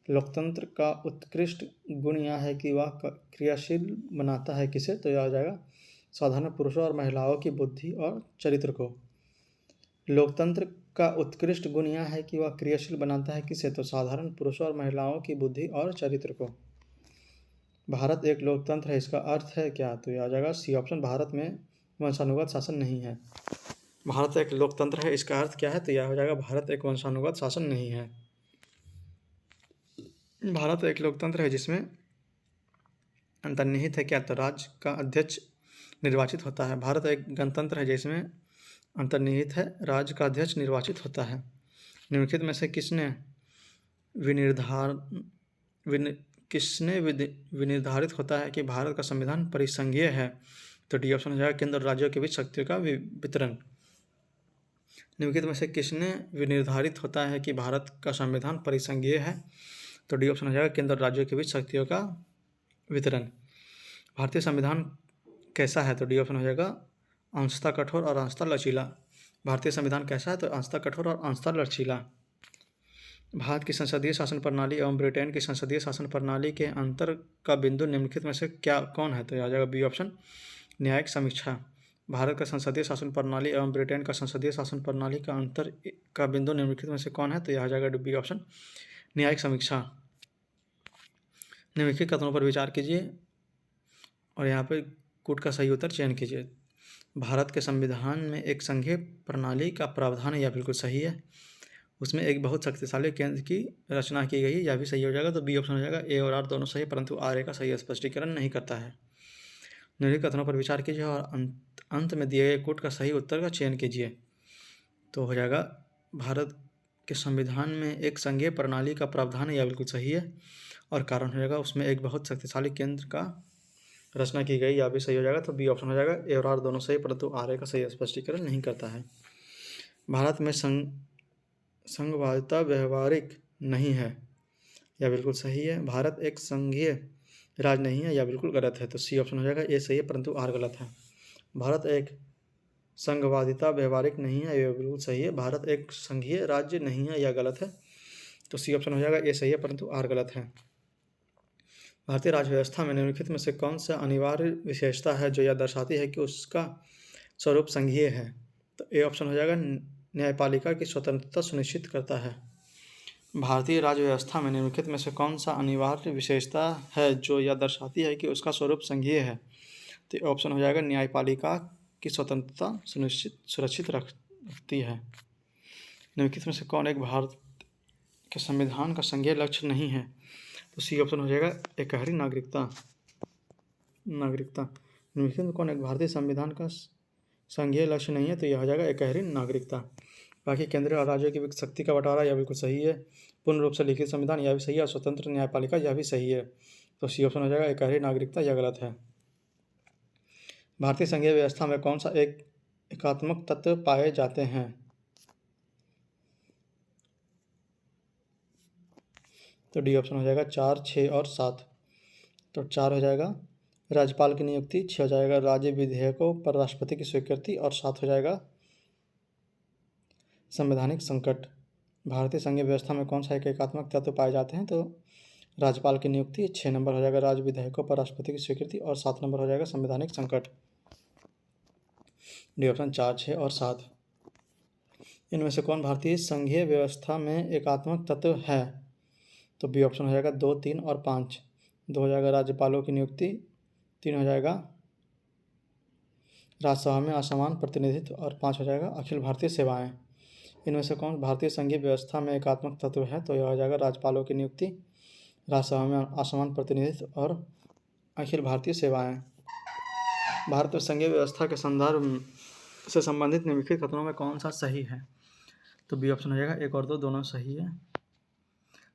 लोकतंत्र का उत्कृष्ट गुण यह है कि वह क्रियाशील बनाता है किसे? तो यह आ जाएगा साधारण पुरुषों और महिलाओं की बुद्धि और चरित्र को। लोकतंत्र का उत्कृष्ट गुण यह है कि वह क्रियाशील बनाता है किसे? तो साधारण पुरुषों और महिलाओं की बुद्धि और चरित्र को। भारत एक लोकतंत्र है, इसका अर्थ है क्या? तो यह आ जाएगा सी ऑप्शन भारत में वंशानुगत शासन नहीं है। भारत एक लोकतंत्र है, इसका अर्थ क्या है? तो यह हो जाएगा भारत एक वंशानुगत शासन नहीं है। भारत एक लोकतंत्र है जिसमें अंतर्निहित है क्या? तो राज्य का अध्यक्ष निर्वाचित होता है। भारत एक गणतंत्र है जिसमें अंतर्निहित है राज्य का अध्यक्ष निर्वाचित होता है। निम्नलिखित में से किसने विनिर्धारित होता है कि भारत का संविधान परिसंघीय है? तो डी ऑप्शन हो जाएगा केंद्र और राज्यों के बीच शक्तियों का वितरण। निम्नलिखित में से किसने विनिर्धारित होता है कि भारत का संविधान परिसंघीय है? तो डी ऑप्शन हो जाएगा केंद्र और राज्यों के बीच शक्तियों का वितरण। भारतीय संविधान कैसा है? तो डी ऑप्शन हो जाएगा अंशतः कठोर और अंशतः लचीला। भारतीय संविधान कैसा है? तो अंशतः कठोर और अंशतः लचीला। भारत की संसदीय शासन प्रणाली एवं ब्रिटेन की संसदीय शासन प्रणाली के अंतर का बिंदु निम्नलिखित में से कौन है? तो यह आ जाएगा बी ऑप्शन न्यायिक समीक्षा। भारत का संसदीय शासन प्रणाली एवं ब्रिटेन का संसदीय शासन प्रणाली का अंतर का बिंदु निम्नलिखित में से कौन है? तो यह आ जाएगा बी ऑप्शन न्यायिक समीक्षा। निम्नलिखित कथनों पर विचार कीजिए और यहाँ पे कूट का सही उत्तर चयन कीजिए। भारत के संविधान में एक संघीय प्रणाली का प्रावधान है, यह बिल्कुल सही है। उसमें एक बहुत शक्तिशाली केंद्र की रचना की गई है, यह भी सही हो जाएगा। तो बी ऑप्शन हो जाएगा ए और आर दोनों सही, परंतु आर ए का सही स्पष्टीकरण नहीं करता है। निम्नलिखित कथनों पर विचार कीजिए और अंत में दिए गए कूट का सही उत्तर का चयन कीजिए। तो हो जाएगा भारत के संविधान में एक संघीय प्रणाली का प्रावधान है, यह बिल्कुल सही है और कारण हो जाएगा उसमें एक बहुत शक्तिशाली केंद्र का रचना की गई, यह भी सही हो जाएगा। तो बी ऑप्शन हो जाएगा ए और आर दोनों सही, परंतु आर ए का सही स्पष्टीकरण नहीं करता है। भारत में संघवादिता व्यवहारिक नहीं है, यह बिल्कुल सही है। भारत एक संघीय राज नहीं है, यह बिल्कुल गलत है। तो सी ऑप्शन हो जाएगा, ए सही है परंतु आर गलत है। भारत एक संघवादिता व्यवहारिक नहीं है, यह बिल्कुल सही है। भारत एक संघीय राज्य नहीं है, यह गलत है। तो सी ऑप्शन हो जाएगा, ए सही है परंतु आर गलत है। भारतीय राज्य व्यवस्था में निम्नलिखित में से कौन सा अनिवार्य विशेषता है जो यह दर्शाती है कि उसका स्वरूप संघीय है? तो ए ऑप्शन हो जाएगा, न्यायपालिका की स्वतंत्रता सुनिश्चित करता है। भारतीय राज्य व्यवस्था में निम्नलिखित में से कौन सा अनिवार्य विशेषता है जो यह दर्शाती है कि उसका स्वरूप संघीय है? तो ऑप्शन हो जाएगा, न्यायपालिका की स्वतंत्रता सुरक्षित रखती है। निम्नलिखित में से कौन एक भारत के संविधान का संघीय लक्ष्य नहीं है? तो सी ऑप्शन हो जाएगा, एकहरी नागरिकता। निम्नलिखित में कौन एक भारतीय संविधान का संघीय लक्ष्य नहीं है? तो यह हो जाएगा एकहरी नागरिकता। बाकी केंद्र और राज्यों की शक्ति का बंटवारा, यह बिल्कुल सही है। पूर्ण रूप से लिखित संविधान, यह भी सही है। और स्वतंत्र न्यायपालिका, यह भी सही है। तो सी ऑप्शन हो जाएगा, एकहरी नागरिकता, यह गलत है। भारतीय संघीय व्यवस्था में कौन सा एक एकात्मक तत्व पाए जाते हैं? तो डी ऑप्शन हो जाएगा, 4, 6 और 7। तो 4 हो जाएगा राज्यपाल की नियुक्ति, 6 हो जाएगा राज्य विधेयकों पर राष्ट्रपति की स्वीकृति, और 7 हो जाएगा संवैधानिक संकट। भारतीय संघीय व्यवस्था में कौन सा एक एकात्मक तत्व पाए जाते हैं? तो राज्यपाल की नियुक्ति, 6 नंबर हो जाएगा राज्य विधेयकों पर राष्ट्रपति की स्वीकृति, और 7 नंबर हो जाएगा संवैधानिक संकट। डी ऑप्शन 4, 6 और 7। इनमें से कौन भारतीय संघीय व्यवस्था में एकात्मक तत्व है? तो बी ऑप्शन हो जाएगा, 2, 3 और 5। 2 हो जाएगा राज्यपालों की नियुक्ति, 3 हो जाएगा राज्यसभा में असमान प्रतिनिधित्व, और 5 हो जाएगा अखिल भारतीय सेवाएं। इनमें से कौन भारतीय संघीय व्यवस्था में एकात्मक तत्व है? तो यह हो जाएगा राज्यपालों की नियुक्ति, राज्यसभा में असमान प्रतिनिधित्व, और अखिल भारतीय सेवाएं। भारत में संघीय व्यवस्था के संदर्भ से संबंधित निम्नलिखित कथनों में कौन सा सही है? तो बी ऑप्शन हो जाएगा, 1 और 2 दोनों सही है।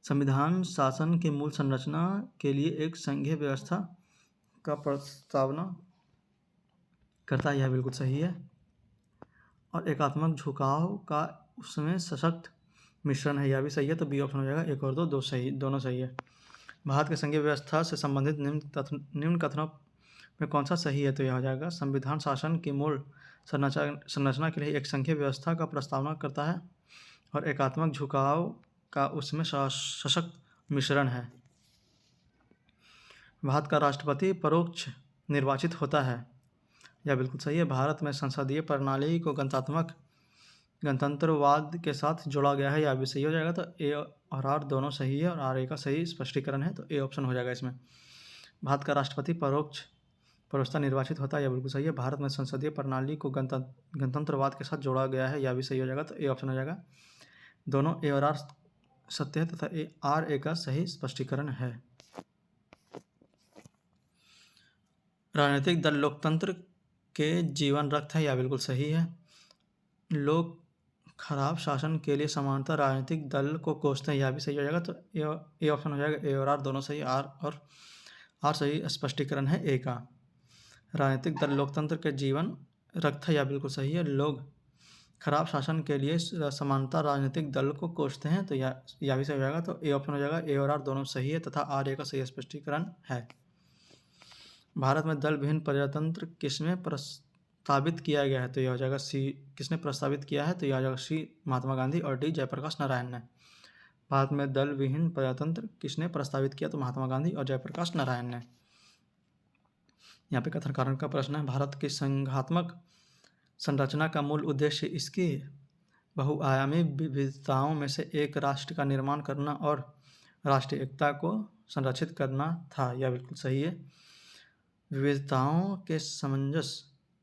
संविधान शासन की मूल संरचना के लिए एक संघीय व्यवस्था का प्रस्तावना करता है, यह बिल्कुल सही है। और एकात्मक झुकाव का उसमें सशक्त मिश्रण है, यह भी सही है। तो बी ऑप्शन हो जाएगा, 1 और 2 दोनों सही है। भारत के संघीय व्यवस्था से संबंधित निम्न कथनों में कौन सा सही है? तो यह हो जाएगा, संविधान शासन की मूल संरचना के लिए एक संघीय व्यवस्था का प्रस्तावना करता है, और एकात्मक झुकाव का उसमें सशक्त मिश्रण है। भारत का राष्ट्रपति परोक्ष निर्वाचित होता है, यह बिल्कुल सही है। भारत में संसदीय प्रणाली को गणतंत्रवाद के साथ जोड़ा गया है, यह भी सही हो जाएगा। तो ए और आर दोनों सही है, और आर ए का सही स्पष्टीकरण है, तो ए ऑप्शन हो जाएगा इसमें। भारत का राष्ट्रपति परोक्षता निर्वाचित होता है, यह बिल्कुल सही है। भारत में संसदीय प्रणाली को गणतंत्रवाद के साथ जोड़ा गया है, यह भी सही हो जाएगा। तो ए ऑप्शन हो जाएगा। दोनों ए और आर सत्य है तथा आर ए का सही स्पष्टीकरण है। राजनीतिक दल लोकतंत्र के जीवन रक्त है, यह बिल्कुल सही है। लोग खराब शासन के लिए समानता राजनीतिक दल को कोसते हैं, यह भी सही हो जाएगा। तो ए ऑप्शन हो जाएगा, ए और आर दोनों सही, आर सही स्पष्टीकरण है ए का। राजनीतिक दल लोकतंत्र के जीवन रक्त है, यह बिल्कुल सही है। लोग खराब शासन के लिए समानता राजनीतिक दल को कोसते हैं, तो यह भी सही हो जाएगा। तो ए ऑप्शन हो जाएगा, ए और आर दोनों सही है तथा आर ए का सही स्पष्टीकरण है। भारत में दल विहीन प्रजातंत्र किसमें प्रस्तावित किया गया है? तो यह हो जाएगा सी। किसने प्रस्तावित किया है? तो यह हो जाएगा सी, महात्मा गांधी, और डी, जयप्रकाश नारायण ने। भारत में दल विहीन प्रजातंत्र किसने प्रस्तावित किया? तो महात्मा गांधी और जयप्रकाश नारायण ने। यहाँ पे कथन कारण का प्रश्न है। भारत की संघात्मक संरचना का मूल उद्देश्य इसकी बहुआयामी विविधताओं में से एक राष्ट्र का निर्माण करना और राष्ट्रीय एकता को संरक्षित करना था, यह बिल्कुल सही है। विविधताओं के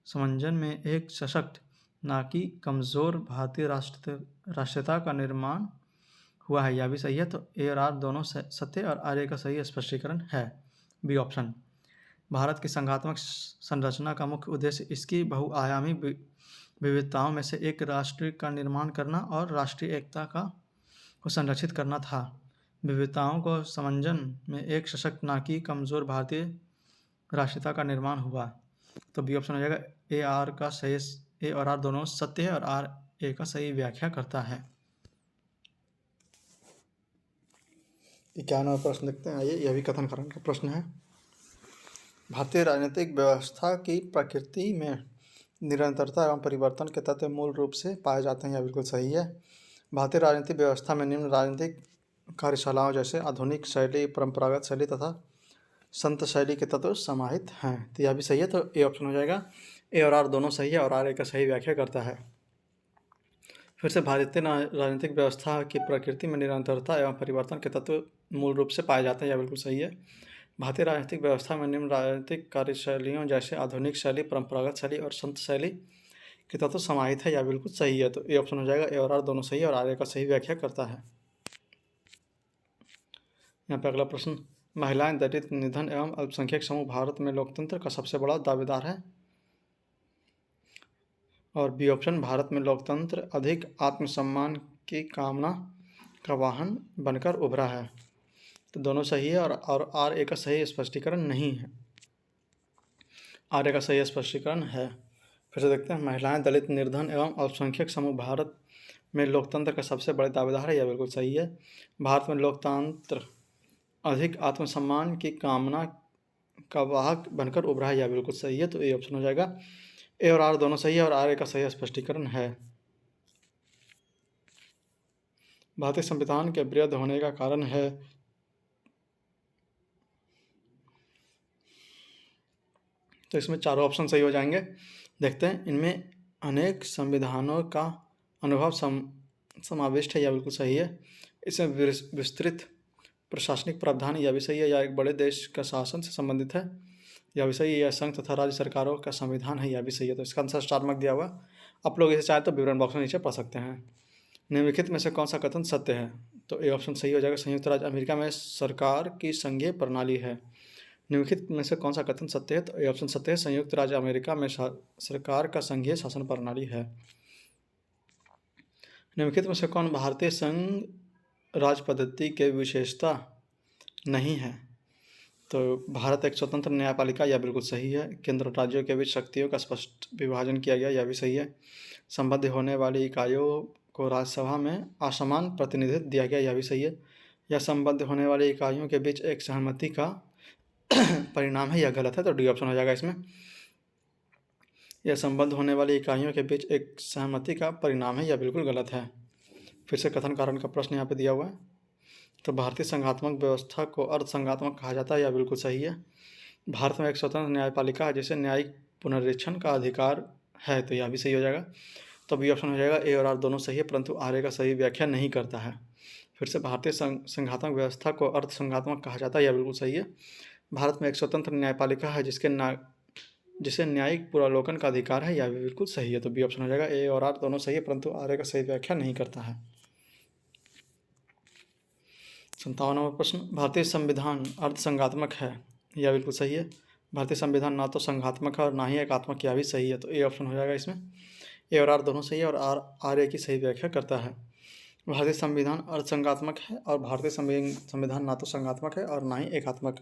समंजन में एक सशक्त, ना कि कमज़ोर भारतीय राष्ट्रीयता का निर्माण हुआ है, यह भी सही है। तो ए और आर दोनों सत्य, और आर ए का सही स्पष्टीकरण है बी ऑप्शन। भारत की संघात्मक संरचना का मुख्य उद्देश्य इसकी बहुआयामी विविधताओं में से एक राष्ट्र का निर्माण करना और राष्ट्रीय एकता को संरक्षित करना था। विविधताओं को समंजन में एक सशक्त, ना कि कमज़ोर भारतीय राष्ट्रीयता का निर्माण हुआ। तो बी ऑप्शन हो जाएगा। ए और आर दोनों सत्य है, और आर ए का सही व्याख्या करता है। 91वां प्रश्न देखते हैं, आइए। यह भी कथन कारण का प्रश्न है। भारतीय राजनीतिक व्यवस्था की प्रकृति में निरंतरता एवं परिवर्तन के तत्व मूल रूप से पाए जाते हैं, यह बिल्कुल सही है। भारतीय राजनीतिक व्यवस्था में निम्न राजनीतिक कार्यशालाओं जैसे आधुनिक शैली, परंपरागत शैली तथा संत शैली के तत्व समाहित हैं। तो यह भी सही है, तो ए ऑप्शन हो जाएगा। ए और आर दोनों सही है और आर ए का सही व्याख्या करता है। फिर से, भारतीय राजनीतिक व्यवस्था की प्रकृति में निरंतरता एवं परिवर्तन के तत्व मूल रूप से पाए जाते हैं, यह बिल्कुल सही है। भारतीय राजनीतिक व्यवस्था में निम्न राजनीतिक कार्यशैलियों जैसे आधुनिक शैली, परंपरागत शैली और संत शैली के तत्व समाहित है, यह बिल्कुल सही है। तो ए ऑप्शन हो जाएगा। ए और आर दोनों सही है और आर ए का सही व्याख्या करता है। यहाँ पे अगला प्रश्न, महिलाएं, दलित, निर्धन एवं अल्पसंख्यक समूह भारत में लोकतंत्र का सबसे बड़ा दावेदार है। और बी ऑप्शन, भारत में लोकतंत्र अधिक आत्मसम्मान की कामना का वाहन बनकर उभरा है। तो दोनों सही है और आर ए का सही स्पष्टीकरण नहीं है। आर ए का सही स्पष्टीकरण है। फिर से देखते हैं, महिलाएं, दलित, निर्धन एवं अल्पसंख्यक समूह भारत में लोकतंत्र का सबसे बड़े दावेदार है, यह बिल्कुल सही है। भारत में लोकतंत्र अधिक आत्मसम्मान की कामना का वाहक बनकर उभरा है, यह बिल्कुल सही है। तो ए ऑप्शन हो जाएगा। ए और आर दोनों सही है और आर ए का सही स्पष्टीकरण है। भारतीय संविधान के वृहद होने का कारण है। तो इसमें चारों ऑप्शन सही हो जाएंगे। देखते हैं, इनमें अनेक संविधानों का अनुभव समाविष्ट है, यह बिल्कुल सही है। इसमें विस्तृत प्रशासनिक प्रावधान, यह भी सही है। यह एक बड़े देश का शासन से संबंधित है, यह भी सही है। यह संघ तथा राज्य सरकारों का संविधान है, यह भी सही है। तो इसका आंसर स्टार मार्क दिया हुआ। आप लोग इसे चाहे तो विवरण बॉक्स में नीचे पढ़ सकते हैं। निम्नलिखित में से कौन सा कथन सत्य है? तो ए ऑप्शन सही हो जाएगा। संयुक्त राज्य अमेरिका में सरकार की संघीय प्रणाली है। निम्नलिखित में से कौन सा कथन सत्य है? तो ए ऑप्शन सत्य है। संयुक्त राज्य अमेरिका में सरकार का संघीय शासन प्रणाली है। निम्नलिखित में से कौन भारतीय संघ राज पद्धति के विशेषता नहीं है? तो भारत एक स्वतंत्र न्यायपालिका, यह बिल्कुल सही है। केंद्र और राज्यों के बीच शक्तियों का स्पष्ट विभाजन किया गया, यह भी सही है। संबद्ध होने वाली इकाइयों को राज्यसभा में असमान प्रतिनिधित्व दिया गया, यह भी सही है। यह संबद्ध होने वाली इकाइयों के बीच एक सहमति का परिणाम है, यह गलत है। तो डी ऑप्शन हो जाएगा इसमें। यह संबद्ध होने वाली इकाइयों के बीच एक सहमति का परिणाम है, यह बिल्कुल गलत है। फिर से कथन कारण का प्रश्न यहाँ पे दिया हुआ है। तो भारतीय संघात्मक व्यवस्था को अर्ध संघात्मक कहा जाता है, यह बिल्कुल सही है। भारत में एक स्वतंत्र न्यायपालिका है जिसे न्यायिक पुनरीक्षण का अधिकार है, तो यह भी सही हो जाएगा। तो बी ऑप्शन हो जाएगा। ए और आर दोनों सही है, परंतु आर ए का सही व्याख्या नहीं करता है। फिर से, भारतीय संघात्मक व्यवस्था को अर्ध संघात्मक कहा जाता है, यह बिल्कुल सही है। भारत में एक स्वतंत्र न्यायपालिका है जिसे न्यायिक पुनरावलोकन का अधिकार है, यह भी बिल्कुल सही है। तो बी ऑप्शन हो जाएगा। ए और आर दोनों सही है, परंतु आर ए का सही व्याख्या नहीं करता है। 57वां प्रश्न, भारतीय संविधान अर्धसंघात्मक है, यह बिल्कुल सही है। भारतीय संविधान ना तो संघात्मक है और ना ही एकात्मक, यह भी सही है। तो ए ऑप्शन हो जाएगा इसमें। ए और आर दोनों सही है और आर ए की सही व्याख्या करता है। भारतीय संविधान अर्धसंघात्मक है और भारतीय संविधान ना तो संघात्मक है और ना ही एकात्मक,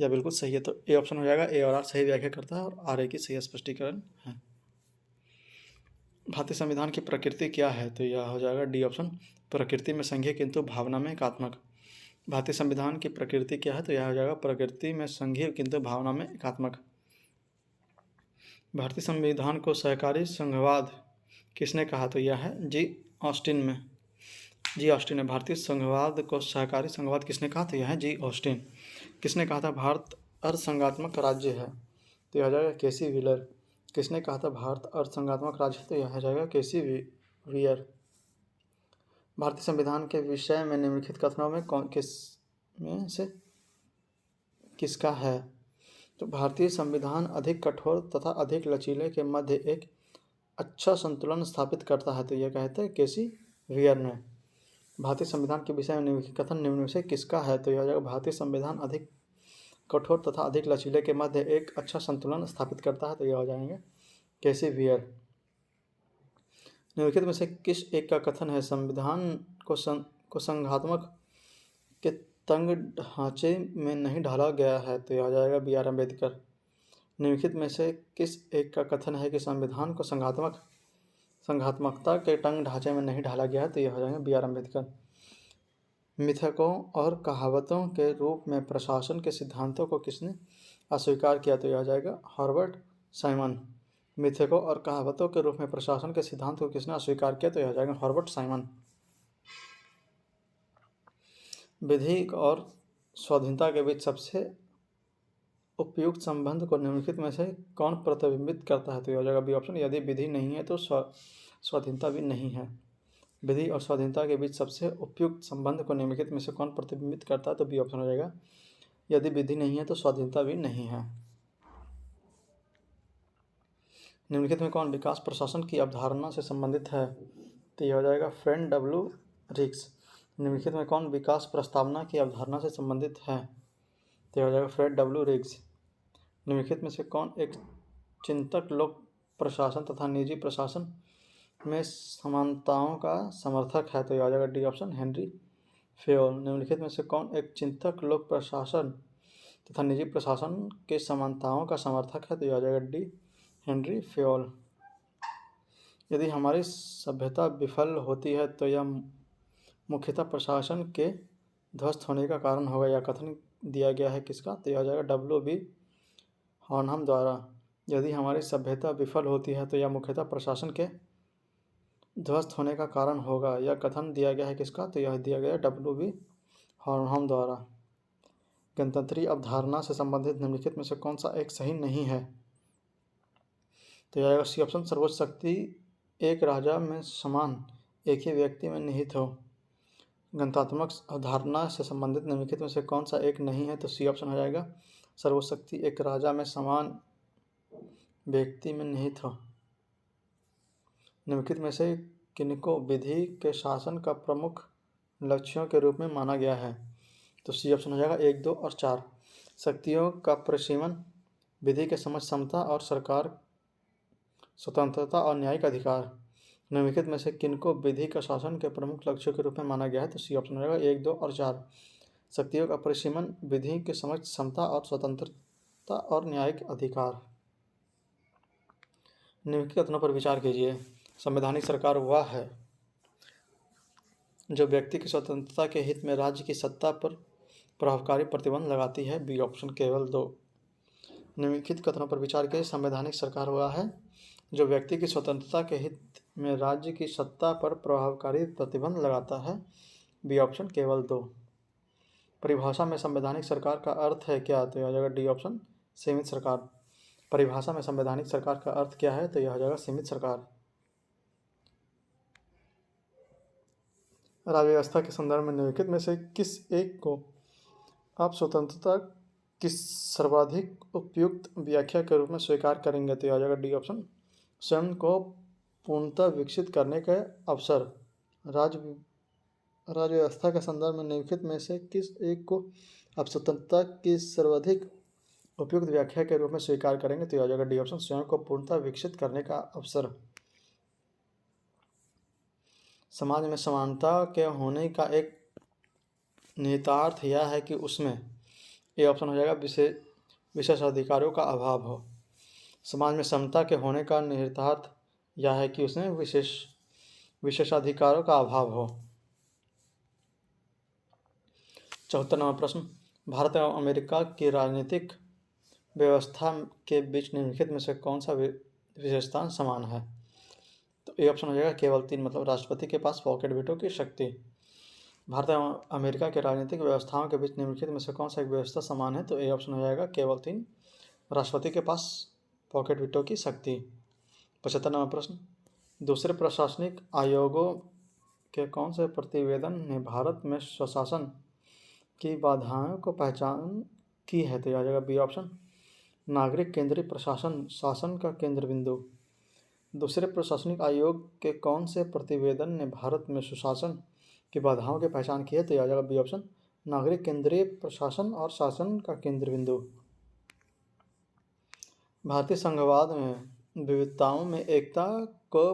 यह बिल्कुल सही है। तो ए ऑप्शन हो जाएगा। ए और आर सही व्याख्या करता है और आर ए की सही स्पष्टीकरण है। भारतीय संविधान की प्रकृति क्या है? तो यह हो जाएगा डी ऑप्शन, प्रकृति में संघीय किंतु भावना में एकात्मक। भारतीय संविधान की प्रकृति क्या है? तो यह हो जाएगा प्रकृति में संघीय किंतु भावना में एकात्मक। भारतीय संविधान को सहकारी संघवाद किसने कहा? तो यह है जी ऑस्टिन ने भारतीय संघवाद को सहकारी संघवाद किसने कहा? तो यह है जी ऑस्टिन। किसने कहा था भारत अर्धसंघात्मक राज्य है? तो यह हो जाएगा केसी व्हीलर। किसने कहा था भारत अर्धसंघात्मक राज्य है? तो यह हो जाएगा केसी व्हीयर। भारतीय संविधान के विषय में निम्नलिखित कथनों में किसका है? तो भारतीय संविधान अधिक कठोर तथा अधिक लचीले के मध्य एक अच्छा संतुलन स्थापित करता है, तो यह कहते हैं केसी व्हीयर ने। भारतीय संविधान के विषय में निम्नलिखित कथन निम्न में से किसका है? तो यह हो जाएगा भारतीय संविधान अधिक कठोर तथा अधिक लचीले के मध्य एक अच्छा संतुलन स्थापित करता है, तो यह हो जाएंगे केसी व्हीयर। निम्नलिखित में से किस एक का कथन है संविधान को संघात्मक के तंग ढांचे में नहीं ढाला गया है? तो यह आ जाएगा बी आर अम्बेडकर। निम्नलिखित में से किस एक का कथन है कि संविधान को संघात्मकता के तंग ढांचे में नहीं ढाला गया है? तो यह हो जाएगा बी आर अम्बेडकर। मिथकों और कहावतों के रूप में प्रशासन के सिद्धांतों को किसने अस्वीकार किया तो यह हो जाएगा हॉर्बर्ट साइमन। मिथकों और कहावतों के रूप में प्रशासन के सिद्धांत को किसने अस्वीकार किया तो यह हो जाएगा हॉर्बर्ट साइमन। विधि और स्वाधीनता के बीच सबसे उपयुक्त संबंध को निम्नलिखित में से कौन प्रतिबिंबित करता है तो यह हो जाएगा बी ऑप्शन। यदि विधि नहीं है तो स्वाधीनता भी नहीं है। विधि और स्वाधीनता के बीच सबसे उपयुक्त संबंध को निम्नलिखित में से कौन प्रतिबिंबित करता है तो बी ऑप्शन हो जाएगा। यदि विधि नहीं है तो स्वाधीनता भी नहीं है। निम्नलिखित में कौन विकास प्रशासन की अवधारणा से संबंधित है तो यह हो जाएगा फ्रेड डब्ल्यू रिग्स। निम्नलिखित में कौन विकास प्रस्तावना की अवधारणा से संबंधित है तो यह हो जाएगा फ्रेड डब्ल्यू रिग्स। निम्नलिखित में से कौन एक चिंतक लोक प्रशासन तथा निजी प्रशासन में समानताओं का समर्थक है तो यह आ जाएगा डी ऑप्शन हेनरी फेयोल। निम्नलिखित में से कौन एक चिंतक लोक प्रशासन तथा निजी प्रशासन के समानताओं का समर्थक है तो यह आ जाएगा डी हेनरी फेयोल। यदि हमारी सभ्यता विफल होती है तो यह मुख्यतः प्रशासन के ध्वस्त होने का कारण होगा। यह कथन दिया गया है किसका तो यह आ जाएगा डब्ल्यू बी हॉर्नहम द्वारा। यदि हमारी सभ्यता विफल होती है तो यह मुख्यतः प्रशासन के ध्वस्त होने का कारण होगा। यह कथन दिया गया है किसका तो यह दिया गया डब्ल्यू बी हॉर्नहम द्वारा। गणतंत्रीय अवधारणा से संबंधित निम्नलिखित में से कौन सा एक सही नहीं है तो यह सी ऑप्शन। सर्वोच्च शक्ति एक राजा में समान एक ही व्यक्ति में निहित हो। गणतात्मक अवधारणा से संबंधित निम्नलिखित में से कौन सा एक नहीं है तो सी ऑप्शन हो जाएगा। सर्वोच्च शक्ति एक राजा में समान व्यक्ति में निहित हो। निम्नलिखित में से किनको विधि के शासन का प्रमुख लक्ष्यों के रूप में माना गया है तो सी ऑप्शन हो जाएगा 1, 2 और 4। शक्तियों का परिसीमन, विधि के समझ क्षमता और सरकार स्वतंत्रता और न्यायिक अधिकार। निम्नलिखित में से किनको विधि का शासन के प्रमुख लक्ष्यों के रूप में माना गया है तो सी ऑप्शन हो जाएगा 1, 2 और 4। शक्तियों का परिसीमन, विधि के समझ क्षमता और स्वतंत्रता और न्यायिक अधिकार। निम्नलिखित कथनों पर विचार कीजिए। संवैधानिक सरकार वह है जो व्यक्ति की स्वतंत्रता के हित में राज्य की सत्ता पर प्रभावकारी प्रतिबंध लगाती है। बी ऑप्शन केवल 2। निम्नलिखित कथनों पर विचार कीजिए। संवैधानिक सरकार वह है जो व्यक्ति की स्वतंत्रता के हित में राज्य की सत्ता पर प्रभावकारी प्रतिबंध लगाता है। बी ऑप्शन केवल 2। परिभाषा में संवैधानिक सरकार का अर्थ है क्या तो यह हो जाएगा डी ऑप्शन सीमित सरकार। परिभाषा में संवैधानिक सरकार का अर्थ क्या है तो यह हो जाएगा सीमित सरकार। राज्य व्यवस्था के संदर्भ में निम्नलिखित में से किस एक को आप स्वतंत्रता की सर्वाधिक उपयुक्त व्याख्या के रूप में स्वीकार करेंगे तो यह आ जाएगा डी ऑप्शन। स्वयं को पूर्णतः विकसित करने के अवसर। राज्य व्यवस्था के संदर्भ में निम्नलिखित में से किस एक को आप स्वतंत्रता की सर्वाधिक उपयुक्त व्याख्या के रूप में स्वीकार करेंगे तो यह आ जाएगा डी ऑप्शन। स्वयं को पूर्णतः विकसित करने का अवसर। समाज में समानता के होने का एक निहितार्थ यह है कि उसमें ए ऑप्शन हो जाएगा विशेष अधिकारों का अभाव हो। समाज में समता के होने का निहितार्थ यह है कि उसमें विशेषाधिकारों का अभाव हो। 74वां प्रश्न। भारत एवं अमेरिका की राजनीतिक व्यवस्था के बीच निम्नलिखित में से कौन सा विशेषता समान है तो ए ऑप्शन हो जाएगा केवल 3, मतलब राष्ट्रपति के पास पॉकेट वीटो की शक्ति। भारत एवं अमेरिका के राजनीतिक व्यवस्थाओं के बीच निम्नलिखित में से कौन सा एक व्यवस्था समान है तो ए ऑप्शन हो जाएगा केवल 3, राष्ट्रपति के पास पॉकेट वीटो की शक्ति। 75वां प्रश्न। दूसरे प्रशासनिक आयोगों के कौन से प्रतिवेदन ने भारत में स्वशासन की बाधाओं को पहचान की है तो आ जाएगा बी ऑप्शन। नागरिक केंद्रीय प्रशासन शासन का केंद्र बिंदु। दूसरे प्रशासनिक आयोग के कौन से प्रतिवेदन ने भारत में सुशासन की बाधाओं की पहचान की है तो आ जाएगा बी ऑप्शन। नागरिक केंद्रीय प्रशासन और शासन का केंद्र बिंदु। भारतीय संघवाद में विविधताओं में एकता को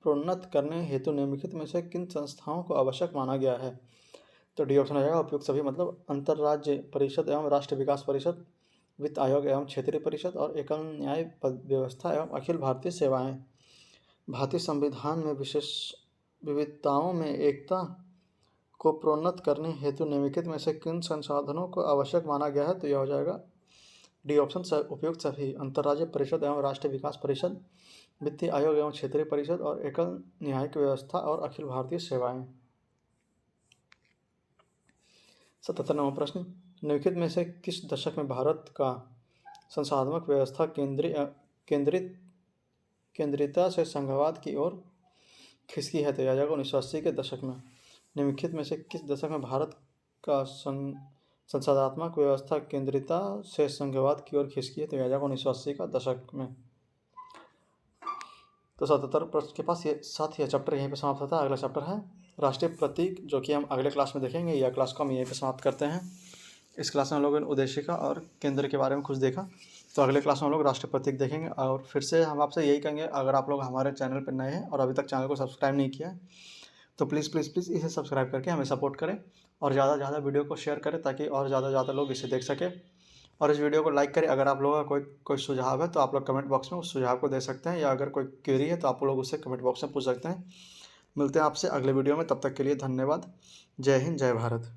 प्रोन्नत करने हेतु निम्नलिखित में से किन संस्थाओं को आवश्यक माना गया है तो डी ऑप्शन हो जाएगा उपयुक्त सभी, मतलब अंतर्राज्य परिषद एवं राष्ट्र विकास परिषद, वित्त आयोग एवं क्षेत्रीय परिषद और एकल न्याय व्यवस्था एवं अखिल भारतीय सेवाएं। भारतीय संविधान में विशेष विविधताओं में एकता को प्रोन्नत करने हेतु निम्नलिखित में से किन संसाधनों को आवश्यक माना गया है तो यह हो जाएगा डी ऑप्शन उपयुक्त सभी अंतर्राज्यीय परिषद एवं राष्ट्रीय विकास परिषद, वित्तीय आयोग एवं क्षेत्रीय परिषद और एकल न्यायिक व्यवस्था और अखिल भारतीय सेवाएं। 77वां प्रश्न, निम्नलिखित में से किस दशक में भारत का संसाधनात्मक व्यवस्था केंद्रितता से संघवाद की ओर खिसकी है? तो याद आएगा 1980 के दशक में। निम्नलिखित में से किस दशक में भारत का संसाधनात्मक व्यवस्था केंद्रितता से संघवाद की ओर खिसकी है? तो याद आएगा 1980 का दशक में। तो 77 प्रश्न के पास ये साथ ही चैप्टर यहीं पे समाप्त होता है। अगला चैप्टर है राष्ट्रीय प्रतीक, जो कि हम अगले क्लास में देखेंगे। यह क्लास को हम यहीं पे समाप्त करते हैं। इस क्लास में हम लोगों ने उद्देशिका और केंद्र के बारे में कुछ देखा। तो अगले क्लास में हम लोग राष्ट्रीय प्रतीक देखेंगे। और फिर से हम आपसे यही कहेंगे, अगर आप लोग हमारे चैनल पर नए हैं और अभी तक चैनल को सब्सक्राइब नहीं किया है तो प्लीज़ प्लीज़ प्लीज़ इसे सब्सक्राइब करके हमें सपोर्ट करें और ज़्यादा से ज़्यादा वीडियो को शेयर करें ताकि और ज़्यादा लोग इसे देख सकें। और इस वीडियो को लाइक करें। अगर आप लोगों का कोई सुझाव है तो आप लोग कमेंट बॉक्स में उस सुझाव को दे सकते हैं, या अगर कोई क्वेरी है तो आप लोग उससे कमेंट बॉक्स में पूछ सकते हैं। मिलते हैं आपसे अगले वीडियो में, तब तक के लिए धन्यवाद। जय हिंद, जय भारत।